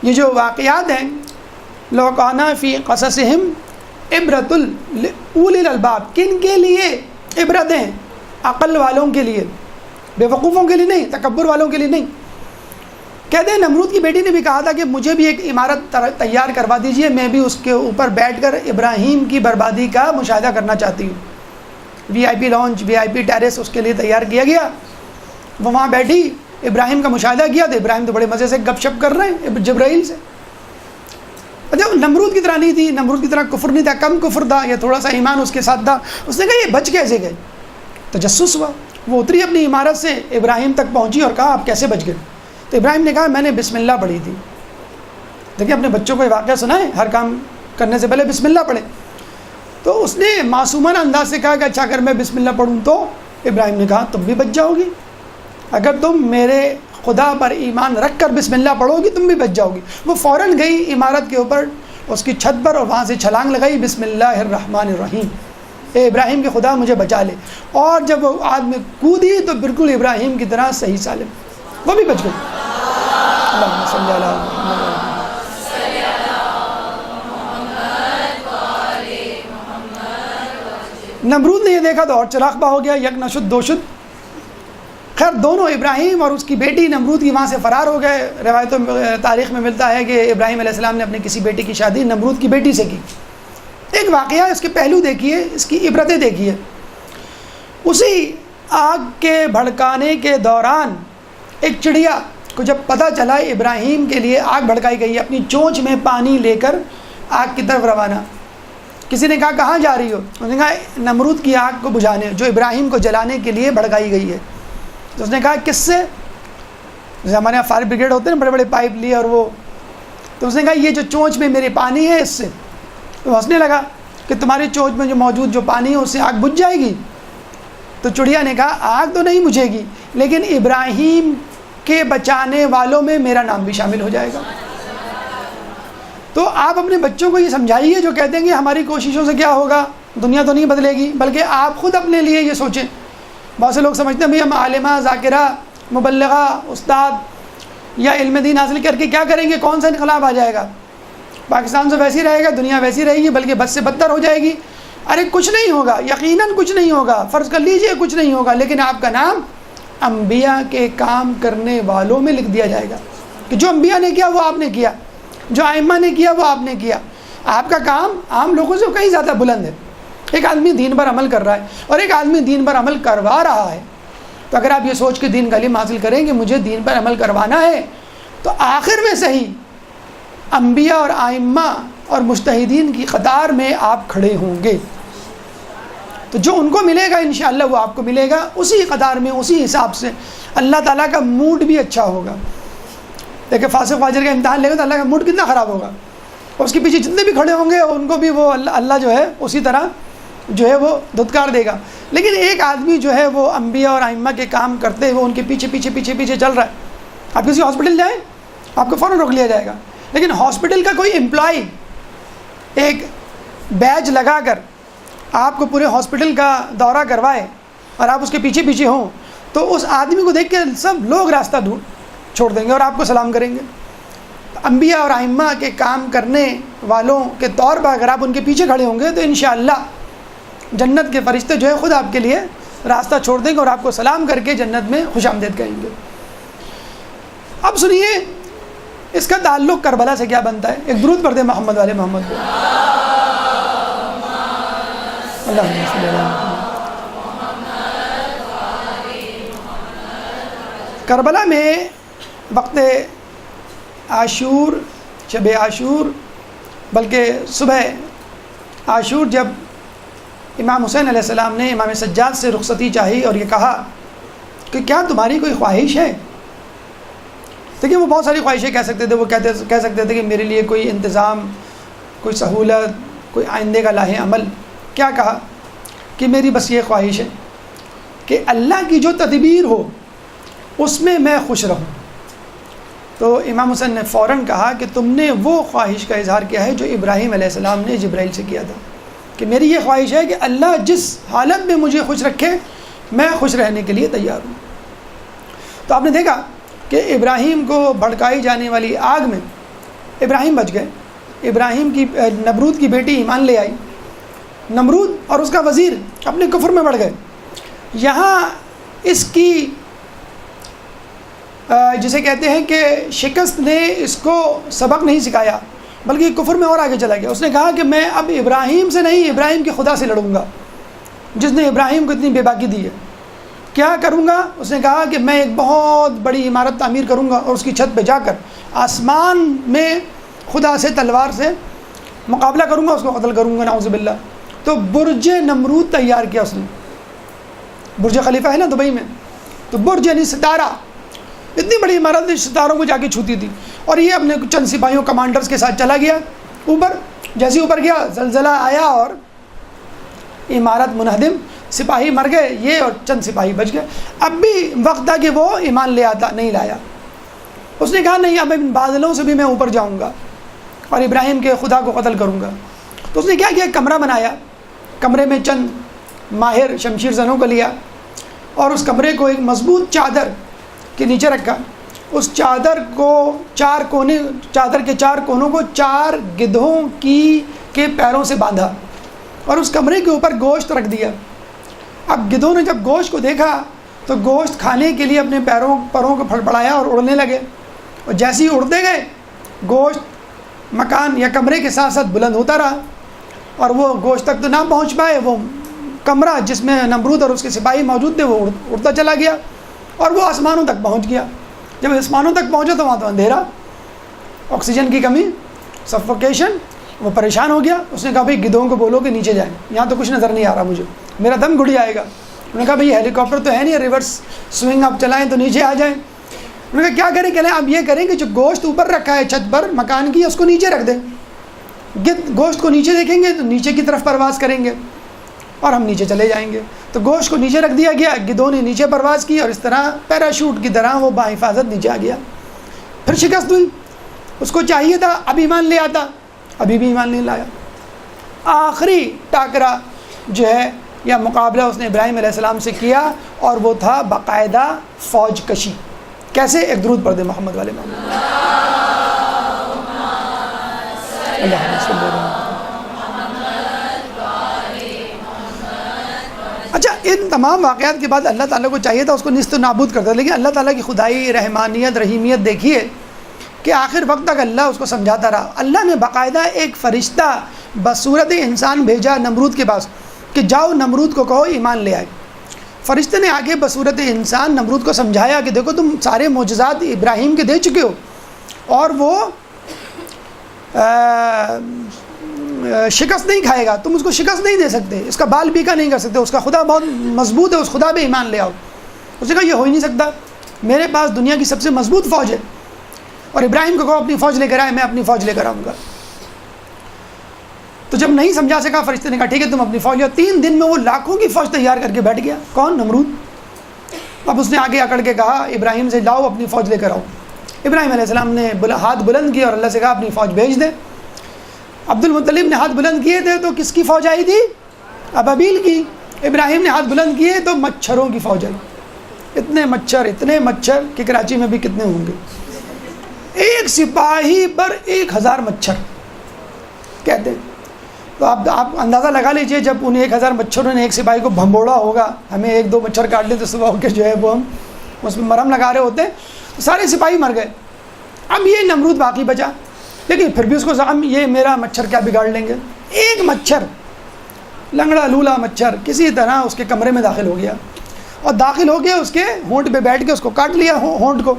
یہ جو واقعات ہیں لو کان فی قصصہم عبرۃ لأولی الالباب، کن کے لیے عبرت ہیں؟ عقل والوں کے لیے، بے وقوفوں کے لیے نہیں، تکبر والوں کے لیے نہیں. کہتے ہیں نمرود کی بیٹی نے بھی کہا تھا کہ مجھے بھی ایک عمارت تیار کروا دیجئے، میں بھی اس کے اوپر بیٹھ کر ابراہیم کی بربادی کا مشاہدہ کرنا چاہتی ہوں. VIP لانچ، VIP ٹیرس اس کے لیے تیار کیا گیا. وہ وہاں بیٹھی ابراہیم کا مشاہدہ کیا تو ابراہیم تو بڑے مزے سے گپ شپ کر رہے ہیں جبرائیل سے. نمرود کی طرح نہیں تھی، نمرود کی طرح کفر نہیں تھا، کم کفر تھا یا تھوڑا سا ایمان اس کے ساتھ تھا. اس نے کہا یہ بچ کیسے گئے؟ تجسس ہوا. وہ اتری اپنی عمارت سے ابراہیم تک پہنچی اور کہا آپ کیسے بچ گئے؟ تو ابراہیم نے کہا میں نے بسم اللہ پڑھی تھی. دیکھیں اپنے بچوں کو یہ واقعہ سنائیں، ہر کام کرنے سے پہلے بسم اللہ پڑھیں. تو اس نے معصومانہ انداز سے کہا کہ اچھا اگر میں بسم اللہ پڑھوں تو؟ ابراہیم نے کہا تم بھی بچ جاؤ گی، اگر تم میرے خدا پر ایمان رکھ کر بسم اللہ پڑھو گی تم بھی بچ جاؤ گی. وہ فوراً گئی عمارت کے اوپر اس کی چھت پر اور وہاں سے چھلانگ لگائی، بسم اللہ الرحمن الرحیم، اے ابراہیم کے خدا مجھے بچا لے. اور جب وہ آدمی کودی تو بالکل ابراہیم کی طرح صحیح سالم وہ بھی بچ گئی. اللہم صلی علی محمد. نمرود نے یہ دیکھا تو اور چراغ پا ہو گیا، یک نہ شد دو شد. خیر دونوں ابراہیم اور اس کی بیٹی نمرود کی وہاں سے فرار ہو گئے. روایتوں تاریخ میں ملتا ہے کہ ابراہیم علیہ السلام نے اپنی کسی بیٹی کی شادی نمرود کی بیٹی سے کی. ایک واقعہ اس کے پہلو دیکھیے، اس کی عبرتیں دیکھیے. اسی آگ کے بھڑکانے کے دوران ایک چڑیا کو جب پتہ چلا ابراہیم کے لیے آگ بھڑکائی گئی ہے، اپنی چونچ میں پانی لے کر آگ کی طرف روانہ. کسی نے کہا کہاں جا رہی ہو؟ اس نے کہا نمرود کی آگ کو بجھانے، جو ابراہیم کو جلانے کے لیے بھڑکائی گئی ہے. تو اس نے کہا کس سے؟ جیسے ہمارے یہاں فائر بریگیڈ ہوتے ہیں بڑے بڑے پائپ لیے اور وہ. تو اس نے کہا یہ جو چونچ میں میرے پانی ہے اس سے. تو ہنسنے لگا کہ تمہاری چونچ میں جو موجود جو پانی ہے اس سے آگ بجھ جائے گی. تو چڑیا نے کہا آگ تو نہیں بجھے گی لیکن ابراہیم کے بچانے والوں میں میرا نام بھی شامل ہو جائے گا. تو آپ اپنے بچوں کو یہ سمجھائیے جو کہتے ہیں کہ ہماری کوششوں سے کیا ہوگا، دنیا تو نہیں بدلے گی، بلکہ آپ خود اپنے لیے یہ سوچیں. بہت سے لوگ سمجھتے ہیں بھئی ہم عالمہ، ذاکرہ، مبلغہ، استاد یا علم دین حاصل کر کے کیا کریں گے، کون سا انقلاب آ جائے گا، پاکستان سے ویسی رہے گا، دنیا ویسی رہے گی بلکہ بد سے بدتر ہو جائے گی. ارے کچھ نہیں ہوگا، یقیناً کچھ نہیں ہوگا، فرض کر لیجئے کچھ نہیں ہوگا، لیکن آپ کا نام انبیاء کے کام کرنے والوں میں لکھ دیا جائے گا کہ جو انبیاء نے کیا وہ آپ نے کیا، جو ائمہ نے کیا وہ آپ نے کیا. آپ کا کام عام لوگوں سے کہیں زیادہ بلند ہے. ایک آدمی دین پر عمل کر رہا ہے اور ایک آدمی دین پر عمل کروا رہا ہے. تو اگر آپ یہ سوچ کے دین کا علم حاصل کریں کہ مجھے دین پر عمل کروانا ہے تو آخر میں صحیح انبیاء اور ائمہ اور مجتہدین کی قطار میں آپ کھڑے ہوں گے. تو جو ان کو ملے گا انشاءاللہ وہ آپ کو ملے گا اسی قطار میں، اسی حساب سے. اللہ تعالیٰ کا موڈ بھی اچھا ہوگا. دیکھیں فاسق فاجر کا امتحان لے گا تو اللہ کا موڈ کتنا خراب ہوگا، اور اس کے پیچھے جتنے بھی کھڑے ہوں گے ان کو بھی وہ اللہ جو ہے اسی طرح جو ہے وہ دھتکار دے گا. لیکن ایک آدمی جو ہے وہ انبیاء اور ائمہ کے کام کرتے ہوئے ان کے پیچھے پیچھے پیچھے پیچھے چل رہا ہے. آپ کسی ہاسپٹل جائیں آپ کو فوراً روک لیا جائے گا. لیکن ہاسپٹل کا کوئی امپلائی ایک بیج لگا کر آپ کو پورے ہاسپٹل کا دورہ کروائے اور آپ اس کے پیچھے پیچھے ہوں تو اس آدمی کو دیکھ کے سب لوگ راستہ چھوڑ دیں گے اور آپ کو سلام کریں گے. انبیاء اور ائمہ کے کام کرنے والوں کے طور پر اگر آپ ان کے پیچھے کھڑے ہوں گے تو انشاءاللہ جنت کے فرشتے جو ہے خود آپ کے لیے راستہ چھوڑ دیں گے اور آپ کو سلام کر کے جنت میں خوش آمدید کہیں گے. اب سنیے اس کا تعلق کربلا سے کیا بنتا ہے. ایک درود پڑھ دیں محمد والے محمد کو. اللہم صلی اللہ علیہ وسلم. کربلا میں وقت عاشور، شب عاشور، بلکہ صبح عاشور جب امام حسین علیہ السلام نے امام سجاد سے رخصتی چاہی اور یہ کہا کہ کیا تمہاری کوئی خواہش ہے. دیکھیں وہ بہت ساری خواہشیں کہہ سکتے تھے. وہ کہہ سکتے تھے کہ میرے لیے کوئی انتظام، کوئی سہولت، کوئی آئندے کا لاہ عمل. کیا کہا کہ میری بس یہ خواہش ہے کہ اللہ کی جو تدبیر ہو اس میں خوش رہوں. تو امام حسین نے فوراً کہا کہ تم نے وہ خواہش کا اظہار کیا ہے جو ابراہیم علیہ السلام نے جبرائیل سے کیا تھا کہ میری یہ خواہش ہے کہ اللہ جس حالت میں مجھے خوش رکھے میں خوش رہنے کے لیے تیار ہوں. تو آپ نے دیکھا کہ ابراہیم کو بھڑکائی جانے والی آگ میں ابراہیم بچ گئے. ابراہیم کی نمرود کی بیٹی ایمان لے آئی. نمرود اور اس کا وزیر اپنے کفر میں بڑھ گئے. یہاں اس کی جسے کہتے ہیں کہ شکست نے اس کو سبق نہیں سکھایا بلکہ کفر میں اور آگے چلا گیا. اس نے کہا کہ میں اب ابراہیم سے نہیں ابراہیم کے خدا سے لڑوں گا جس نے ابراہیم کو اتنی بے باکی دی ہے. کیا کروں گا؟ اس نے کہا کہ میں ایک بہت بڑی عمارت تعمیر کروں گا اور اس کی چھت پہ جا کر آسمان میں خدا سے تلوار سے مقابلہ کروں گا، اس کو قتل کروں گا نعوذ باللہ. تو برج نمرود تیار کیا اس نے. برج خلیفہ ہے نا دبئی میں، تو برج یعنی ستارہ، اتنی بڑی عمارت ستاروں کو جا کے چھوتی تھی. اور یہ اپنے چند سپاہیوں کمانڈرز کے ساتھ چلا گیا اوپر. جیسے اوپر گیا زلزلہ آیا اور عمارت منہدم، سپاہی مر گئے، یہ اور چند سپاہی بچ گئے. اب بھی وقت تھا کہ وہ ایمان لے آتا، نہیں لایا. اس نے کہا نہیں اب ان بادلوں سے بھی میں اوپر جاؤں گا اور ابراہیم کے خدا کو قتل کروں گا. تو اس نے کیا کیا، کمرہ بنایا. کمرے میں چند ماہر شمشیر زنوں کو لیا اور اس کمرے کو ایک مضبوط چادر کے نیچے رکھا. اس چادر کو چادر کے چار کونوں کو 4 گدھوں کے پیروں سے باندھا اور اس کمرے کے اوپر گوشت رکھ دیا. اب گدھوں نے جب گوشت کو دیکھا تو گوشت کھانے کے لیے اپنے پروں کو پھڑپڑایا اور اڑنے لگے. اور جیسے ہی اڑتے گئے گوشت مکان یا کمرے کے ساتھ ساتھ بلند ہوتا رہا اور وہ گوشت تک تو نہ پہنچ پائے. وہ کمرہ جس میں نمرود اور اس کے سپاہی موجود تھے وہ اڑتا چلا گیا اور وہ آسمانوں تک پہنچ گیا. جب آسمانوں تک پہنچا تو وہاں تو اندھیرا، آکسیجن کی کمی، سفوکیشن. وہ پریشان ہو گیا. اس نے کہا بھائی گدھوں کو بولو کہ نیچے جائیں، یہاں تو کچھ نظر نہیں آ رہا، مجھے میرا دم گھڑ جائے گا. انہوں نے کہا بھائی ہیلی کاپٹر تو ہے نہیں، ریورس سوئنگ آپ چلائیں تو نیچے آ جائیں. انہوں نے کہا کیا کریں؟ کہلیں آپ یہ کریں کہ جو گوشت اوپر رکھا ہے چھت پر مکان کی اس کو نیچے رکھ دیں. گوشت کو نیچے دیکھیں گے تو نیچے کی طرف پرواز کریں گے اور ہم نیچے چلے جائیں گے. تو گوشت کو نیچے رکھ دیا گیا، گدھوں نے نیچے پرواز کی اور اس طرح پیراشوٹ کی طرح وہ باحفاظت نیچے آ گیا. پھر شکست ہوئی. اس کو چاہیے تھا اب ایمان لے آتا، ابھی بھی ایمان نہیں لایا. آخری ٹاکرا جو ہے یا مقابلہ اس نے ابراہیم علیہ السلام سے کیا اور وہ تھا باقاعدہ فوج کشی. کیسے؟ ایک درود پڑھ دے محمد والے محمد. اللہم صلی اللہ علیہ وسلم. اچھا ان تمام واقعات کے بعد اللہ تعالیٰ کو چاہیے تھا اس کو نیست و نابود کرتا، لیکن اللہ تعالیٰ کی خدائی، رحمانیت، رحیمیت دیکھیے کہ آخر وقت تک اللہ اس کو سمجھاتا رہا. اللہ نے باقاعدہ ایک فرشتہ بصورت انسان بھیجا نمرود کے پاس کہ جاؤ نمرود کو کہو ایمان لے آئے. فرشتے نے آگے بصورت انسان نمرود کو سمجھایا کہ دیکھو تم سارے معجزات ابراہیم کے دے چکے ہو اور وہ شکست نہیں کھائے گا، تم اس کو شکست نہیں دے سکتے، اس کا بال بیکا نہیں کر سکتے، اس کا خدا بہت مضبوط ہے، اس خدا پہ ایمان لے آؤ. اس نے کہا یہ ہو ہی نہیں سکتا، میرے پاس دنیا کی سب سے مضبوط فوج ہے اور ابراہیم کو کہو اپنی فوج لے کر آئے، میں اپنی فوج لے کر آؤں گا. تو جب نہیں سمجھا سکا فرشتے نے کہا ٹھیک ہے تم اپنی فوج، 3 دن میں وہ لاکھوں کی فوج تیار کر کے بیٹھ گیا. کون؟ نمرود. اب اس نے آگے اکڑ کے کہا ابراہیم سے لاؤ اپنی فوج لے کر آؤ. ابراہیم علیہ السلام نے ہاتھ بلند کیا اور اللہ سے کہا اپنی فوج بھیج دے. عبد المطلب نے ہاتھ بلند کیے تھے تو کس کی فوج آئی تھی؟ ابابیل کی. ابراہیم نے ہاتھ بلند کیے تو مچھروں کی فوج آئی. اتنے مچھر کہ کراچی میں بھی کتنے ہوں گے. ایک سپاہی پر 1000 مچھر کہتے ہیں. تو آپ اندازہ لگا لیجئے جب ان 1000 مچھروں نے ایک سپاہی کو بھمبوڑا ہوگا. ہمیں 1-2 مچھر کاٹ لیں تو صبح ہو کے جو ہے وہ ہم اس میں مرہم لگا رہے ہوتے ہیں. تو سارے سپاہی مر گئے. اب یہ نمرود باقی بچا، لیکن پھر بھی اس کو زعم یہ میرا مچھر کیا بگاڑ لیں گے. ایک مچھر، لنگڑا لولا مچھر کسی طرح اس کے کمرے میں داخل ہو گیا اور داخل ہو کے اس کے ہونٹ پہ بیٹھ کے اس کو کاٹ لیا ہونٹ کو.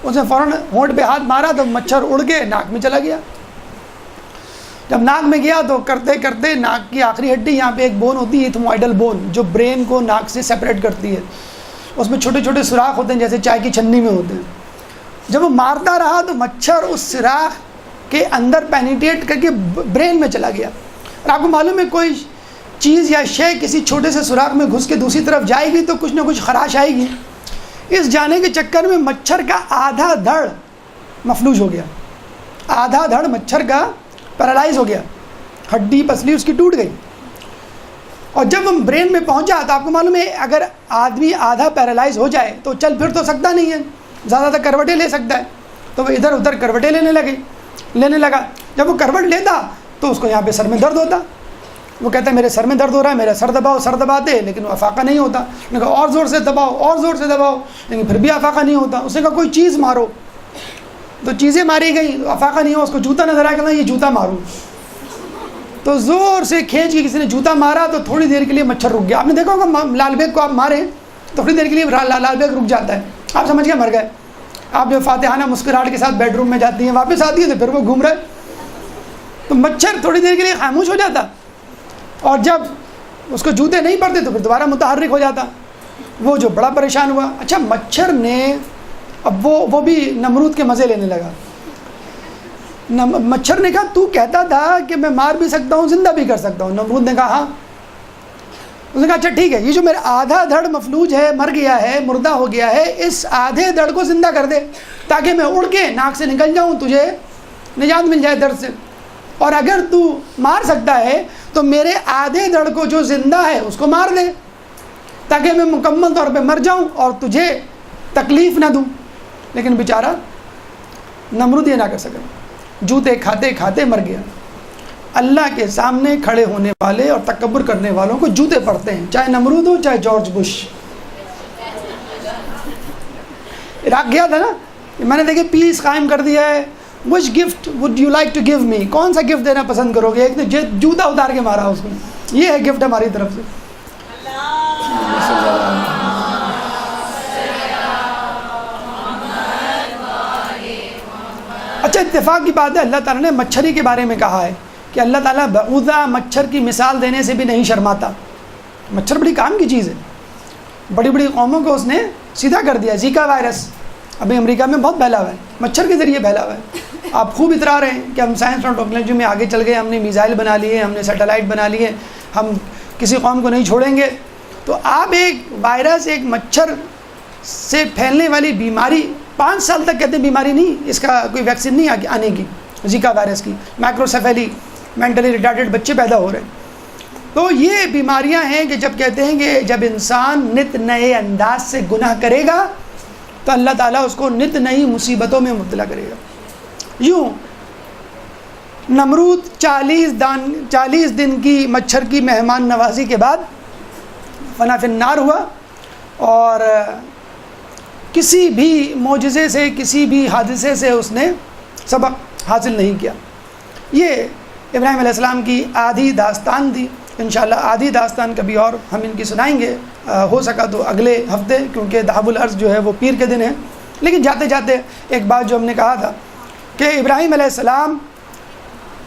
اس نے فوراً ہونٹ پہ ہاتھ مارا تو مچھر اڑ کے ناک میں چلا گیا. جب ناک میں گیا تو کرتے کرتے ناک کی آخری ہڈی، یہاں پہ ایک بون ہوتی ہے ایتھموائڈل بون، جو برین کو ناک سے سیپریٹ کرتی ہے. اس میں چھوٹے چھوٹے سوراخ ہوتے ہیں جیسے چائے کی چھنی میں ہوتے ہیں. جب وہ مارتا رہا تو مچھر اس سوراخ کے اندر پینیٹریٹ کر کے برین میں چلا گیا. اور آپ کو معلوم ہے کوئی چیز یا شے کسی چھوٹے سے سوراخ میں گھس کے دوسری طرف جائے گی تو کچھ نہ کچھ خراش آئے گی. اس جانے کے چکر میں مچھر کا آدھا دھڑ مفلوج ہو گیا. آدھا دھڑ مچھر کا پیرالائز ہو گیا، ہڈی پسلی اس کی ٹوٹ گئی. اور جب ہم برین میں پہنچا تو آپ کو معلوم ہے اگر آدمی آدھا پیرالائز ہو جائے تو چل پھر تو سکتا نہیں ہے، زیادہ تر کروٹیں لے سکتا ہے. تو وہ ادھر ادھر کروٹیں لینے لگا. جب وہ کروٹ لیتا تو اس کو یہاں پہ سر میں درد ہوتا. وہ کہتا ہے میرے سر میں درد ہو رہا ہے، میرا سر دباتے لیکن وہ افاقہ نہیں ہوتا. اس نے کہا اور زور سے دباؤ لیکن پھر بھی افاقہ نہیں ہوتا. اس نے کہا کوئی چیز مارو، تو چیزیں ماری گئی، افاقہ نہیں ہوا. اس کو جوتا نظر آیا کہ یہ جوتا مارو. تو زور سے کھینچ کے کسی نے جوتا مارا تو تھوڑی دیر کے لیے مچھر رک گیا. آپ نے دیکھا ہوگا لال بیگ کو آپ ماریں تو تھوڑی دیر کے لیے لال بیگ رک جاتا ہے، آپ سمجھ گئے مر گئے. آپ جو فاتحانہ مسکراہٹ کے ساتھ بیڈ روم میں جاتی ہیں واپس آتی ہے تو پھر وہ گھوم رہے. تو مچھر تھوڑی دیر کے لیے خاموش ہو جاتا اور جب اس کو جوتے نہیں پڑتے تو پھر دوبارہ متحرک ہو جاتا. وہ جو بڑا پریشان ہوا. اچھا مچھر نے اب وہ بھی نمرود کے مزے لینے لگا. مچھر نے کہا تو کہتا تھا کہ میں مار بھی سکتا ہوں زندہ بھی کر سکتا ہوں. نمرود نے کہا ہاں. اس نے کہا اچھا ٹھیک ہے، یہ جو میرا آدھا دھڑ مفلوج ہے، مر گیا ہے، مردہ ہو گیا ہے، اس آدھے دھڑ کو زندہ کر دے تاکہ میں اڑ کے ناک سے نکل جاؤں، تجھے نجات مل جائے درد سے. اور اگر تو مار سکتا ہے تو میرے آدھے دھڑ کو جو زندہ ہے اس کو مار دے تاکہ میں مکمل طور پہ مر جاؤں اور تجھے تکلیف نہ دوں. لیکن بیچارہ نمرود یہ نہ کر سکا، جوتے کھاتے کھاتے مر گیا. اللہ کے سامنے کھڑے ہونے والے اور تکبر کرنے والوں کو جوتے پڑتے ہیں، چاہے نمرود ہو چاہے جارج بش. عراق گیا تھا نا، میں نے دیکھے پیس قائم کر دیا ہے. Which gift would you like to give me, کون سا گفٹ دینا پسند کرو گے؟ ایک نے جوتا اتار کے مارا اس کو. یہ ہے گفٹ ہماری طرف سے. اچھا اتفاق کی بات ہے اللہ تعالیٰ نے مچھری کے بارے میں کہا ہے کہ اللہ تعالیٰ بعوضہ مچھر کی مثال دینے سے بھی نہیں شرماتا. مچھر بڑی کام کی چیز ہے، بڑی بڑی قوموں کو اس نے سیدھا کر دیا. زیکا وائرس ابھی امریکہ میں بہت پھیلا ہوا ہے، مچھر کے ذریعے پھیلا ہوا ہے. آپ خوب اترا رہے ہیں کہ ہم سائنس اور ٹیکنالوجی میں آگے چل گئے، ہم نے میزائل بنا لیے، ہم نے سیٹلائٹ بنا لیے، ہم کسی قوم کو نہیں چھوڑیں گے. تو آپ ایک وائرس، ایک مچھر سے پھیلنے والی بیماری 5 سال تک کہتے ہیں بیماری نہیں، اس کا کوئی ویکسین نہیں آنے کی، زیکا وائرس کی. مائکروسیفیلی مینٹلی ریٹارڈڈ بچے پیدا ہو رہے ہیں. تو یہ بیماریاں ہیں کہ جب کہتے ہیں کہ جب انسان نت نئے انداز سے گناہ کرے گا تو اللہ تعالیٰ اس کو نت نئی مصیبتوں میں مبتلا کرے گا. یوں نمرود 40 دن کی مچھر کی مہمان نوازی کے بعد فنا فی النار ہوا اور کسی بھی معجزے سے، کسی بھی حادثے سے اس نے سبق حاصل نہیں کیا. یہ ابراہیم علیہ السلام کی آدھی داستان تھی. انشاءاللہ آدھی داستان کبھی اور ہم ان کی سنائیں گے، ہو سکا تو اگلے ہفتے، کیونکہ دہاب الارض جو ہے وہ پیر کے دن ہے. لیکن جاتے جاتے ایک بات جو ہم نے کہا تھا کہ ابراہیم علیہ السلام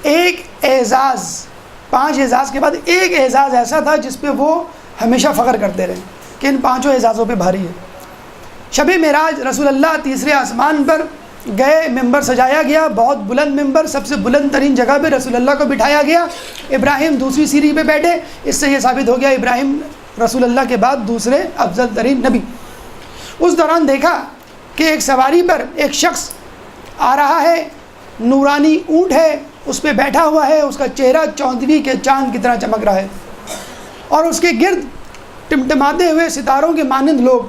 ایک اعزاز، 5 اعزاز کے بعد ایک اعزاز ایسا تھا جس پہ وہ ہمیشہ فخر کرتے رہے کہ ان 5 اعزازوں پہ بھاری ہے. شب معراج رسول اللہ تیسرے آسمان پر گئے، ممبر سجایا گیا، بہت بلند ممبر، سب سے بلند ترین جگہ پہ رسول اللہ کو بٹھایا گیا، ابراہیم دوسری سیڑھی پہ بیٹھے۔ اس سے یہ ثابت ہو گیا ابراہیم رسول اللہ کے بعد دوسرے افضل ترین نبی۔ اس دوران دیکھا کہ ایک سواری پر ایک شخص آ رہا ہے، نورانی اونٹ ہے، اس پہ بیٹھا ہوا ہے، اس کا چہرہ چوندوی کے چاند کی طرح چمک رہا ہے، اور اس کے گرد ٹمٹماتے ہوئے ستاروں کے مانند لوگ۔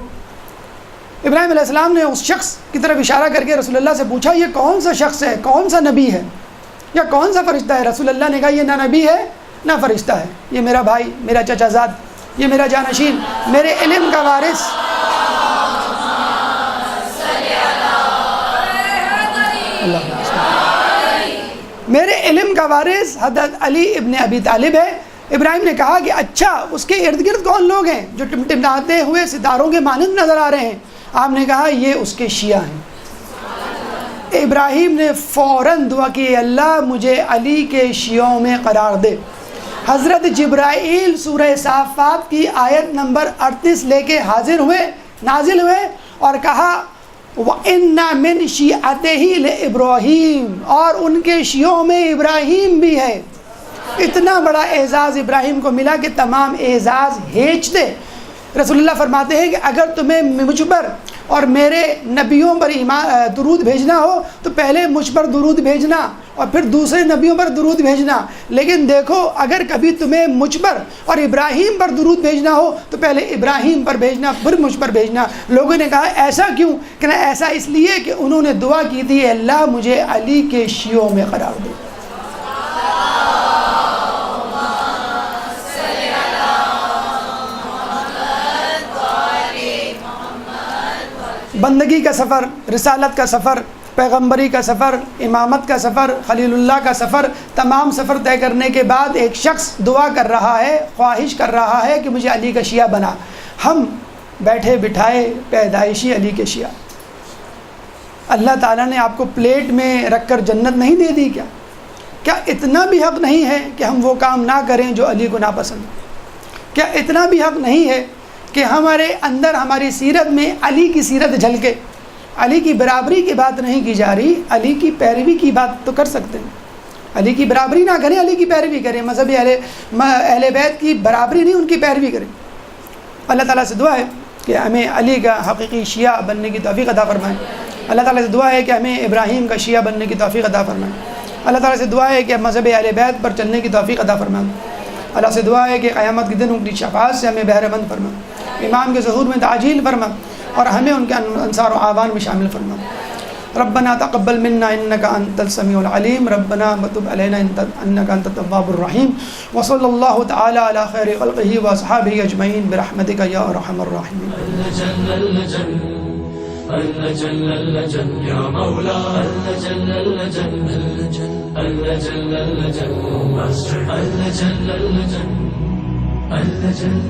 ابراہیم علیہ السلام نے اس شخص کی طرف اشارہ کر کے رسول اللہ سے پوچھا یہ کون سا شخص ہے، کون سا نبی ہے یا کون سا فرشتہ ہے؟ رسول اللہ نے کہا یہ نہ نبی ہے نہ فرشتہ ہے، یہ میرا بھائی، میرا چچا زاد، یہ میرا جانشین، میرے علم کا وارث، میرے علم کا وارث حضرت علی ابن ابی طالب ہے۔ ابراہیم نے کہا کہ اچھا اس کے ارد گرد کون لوگ ہیں جو ٹمٹماتے ہوئے ستاروں کے مانند نظر آ رہے ہیں؟ آپ نے کہا یہ اس کے شیعہ ہیں۔ ابراہیم نے فوراً دعا کی اللہ مجھے علی کے شیعوں میں قرار دے۔ حضرت جبرائیل سورہ صافات کی آیت نمبر 38 لے کے نازل ہوئے اور کہا وَإِنَّ مِنْ شِيعَتِهِ لِإِبْرَاهِيمَ، اور ان کے شیعوں میں ابراہیم بھی ہے۔ اتنا بڑا اعزاز ابراہیم کو ملا کہ تمام اعزاز ہیچ دے۔ رسول اللہ فرماتے ہیں کہ اگر تمہیں مجھ پر اور میرے نبیوں پر درود بھیجنا ہو تو پہلے مجھ پر درود بھیجنا اور پھر دوسرے نبیوں پر درود بھیجنا، لیکن دیکھو اگر کبھی تمہیں مجھ پر اور ابراہیم پر درود بھیجنا ہو تو پہلے ابراہیم پر بھیجنا پھر مجھ پر بھیجنا۔ لوگوں نے کہا ایسا کیوں؟ کہ ایسا اس لیے کہ انہوں نے دعا کی تھی اللہ مجھے علی کے شیعوں میں قرار دے۔ بندگی کا سفر، رسالت کا سفر، پیغمبری کا سفر، امامت کا سفر، خلیل اللہ کا سفر، تمام سفر طے کرنے کے بعد ایک شخص دعا کر رہا ہے، خواہش کر رہا ہے کہ مجھے علی کا شیعہ بنا۔ ہم بیٹھے بٹھائے پیدائشی علی کے شیعہ۔ اللہ تعالیٰ نے آپ کو پلیٹ میں رکھ کر جنت نہیں دے دی کیا؟ کیا اتنا بھی حق نہیں ہے کہ ہم وہ کام نہ کریں جو علی کو ناپسند؟ کیا اتنا بھی حق نہیں ہے کہ ہمارے اندر ہماری سیرت میں علی کی سیرت جھلکے؟ علی کی برابری کی بات نہیں کی جا رہی، علی کی پیروی کی بات تو کر سکتے ہیں۔ علی کی برابری نہ کریں، علی کی پیروی کریں، مذہبی اہل بیت کی برابری نہیں، ان کی پیروی کریں۔ اللہ تعالیٰ سے دعا ہے کہ ہمیں علی کا حقیقی شیعہ بننے کی توفیق عطا فرمائیں۔ اللہ تعالیٰ سے دعا ہے کہ ہمیں ابراہیم کا شیعہ بننے کی توفیق عطا فرمائیں۔ اللہ تعالیٰ سے دعا ہے کہ مذہب اہل بیت پر چلنے کی توفیق عطا فرمائیں۔ اللہ سے دعا ہے کہ قیامت کے دن ان کی شفاعت سے ہمیں بہرہ مند فرما، امام کے ظہور میں تعجیل فرما اور ہمیں ان کے انصار و اعوان میں شامل فرما۔ ربنا تقبل منا انك انت السميع العليم ربنا وتب علينا انك انت التواب الرحيم وصلى الله تعالى على خير خلقه واصحابه اجمعين برحمتك يا ارحم الراحمين۔ اللجن يا مولا اللجن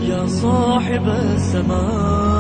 يا صاحب السماء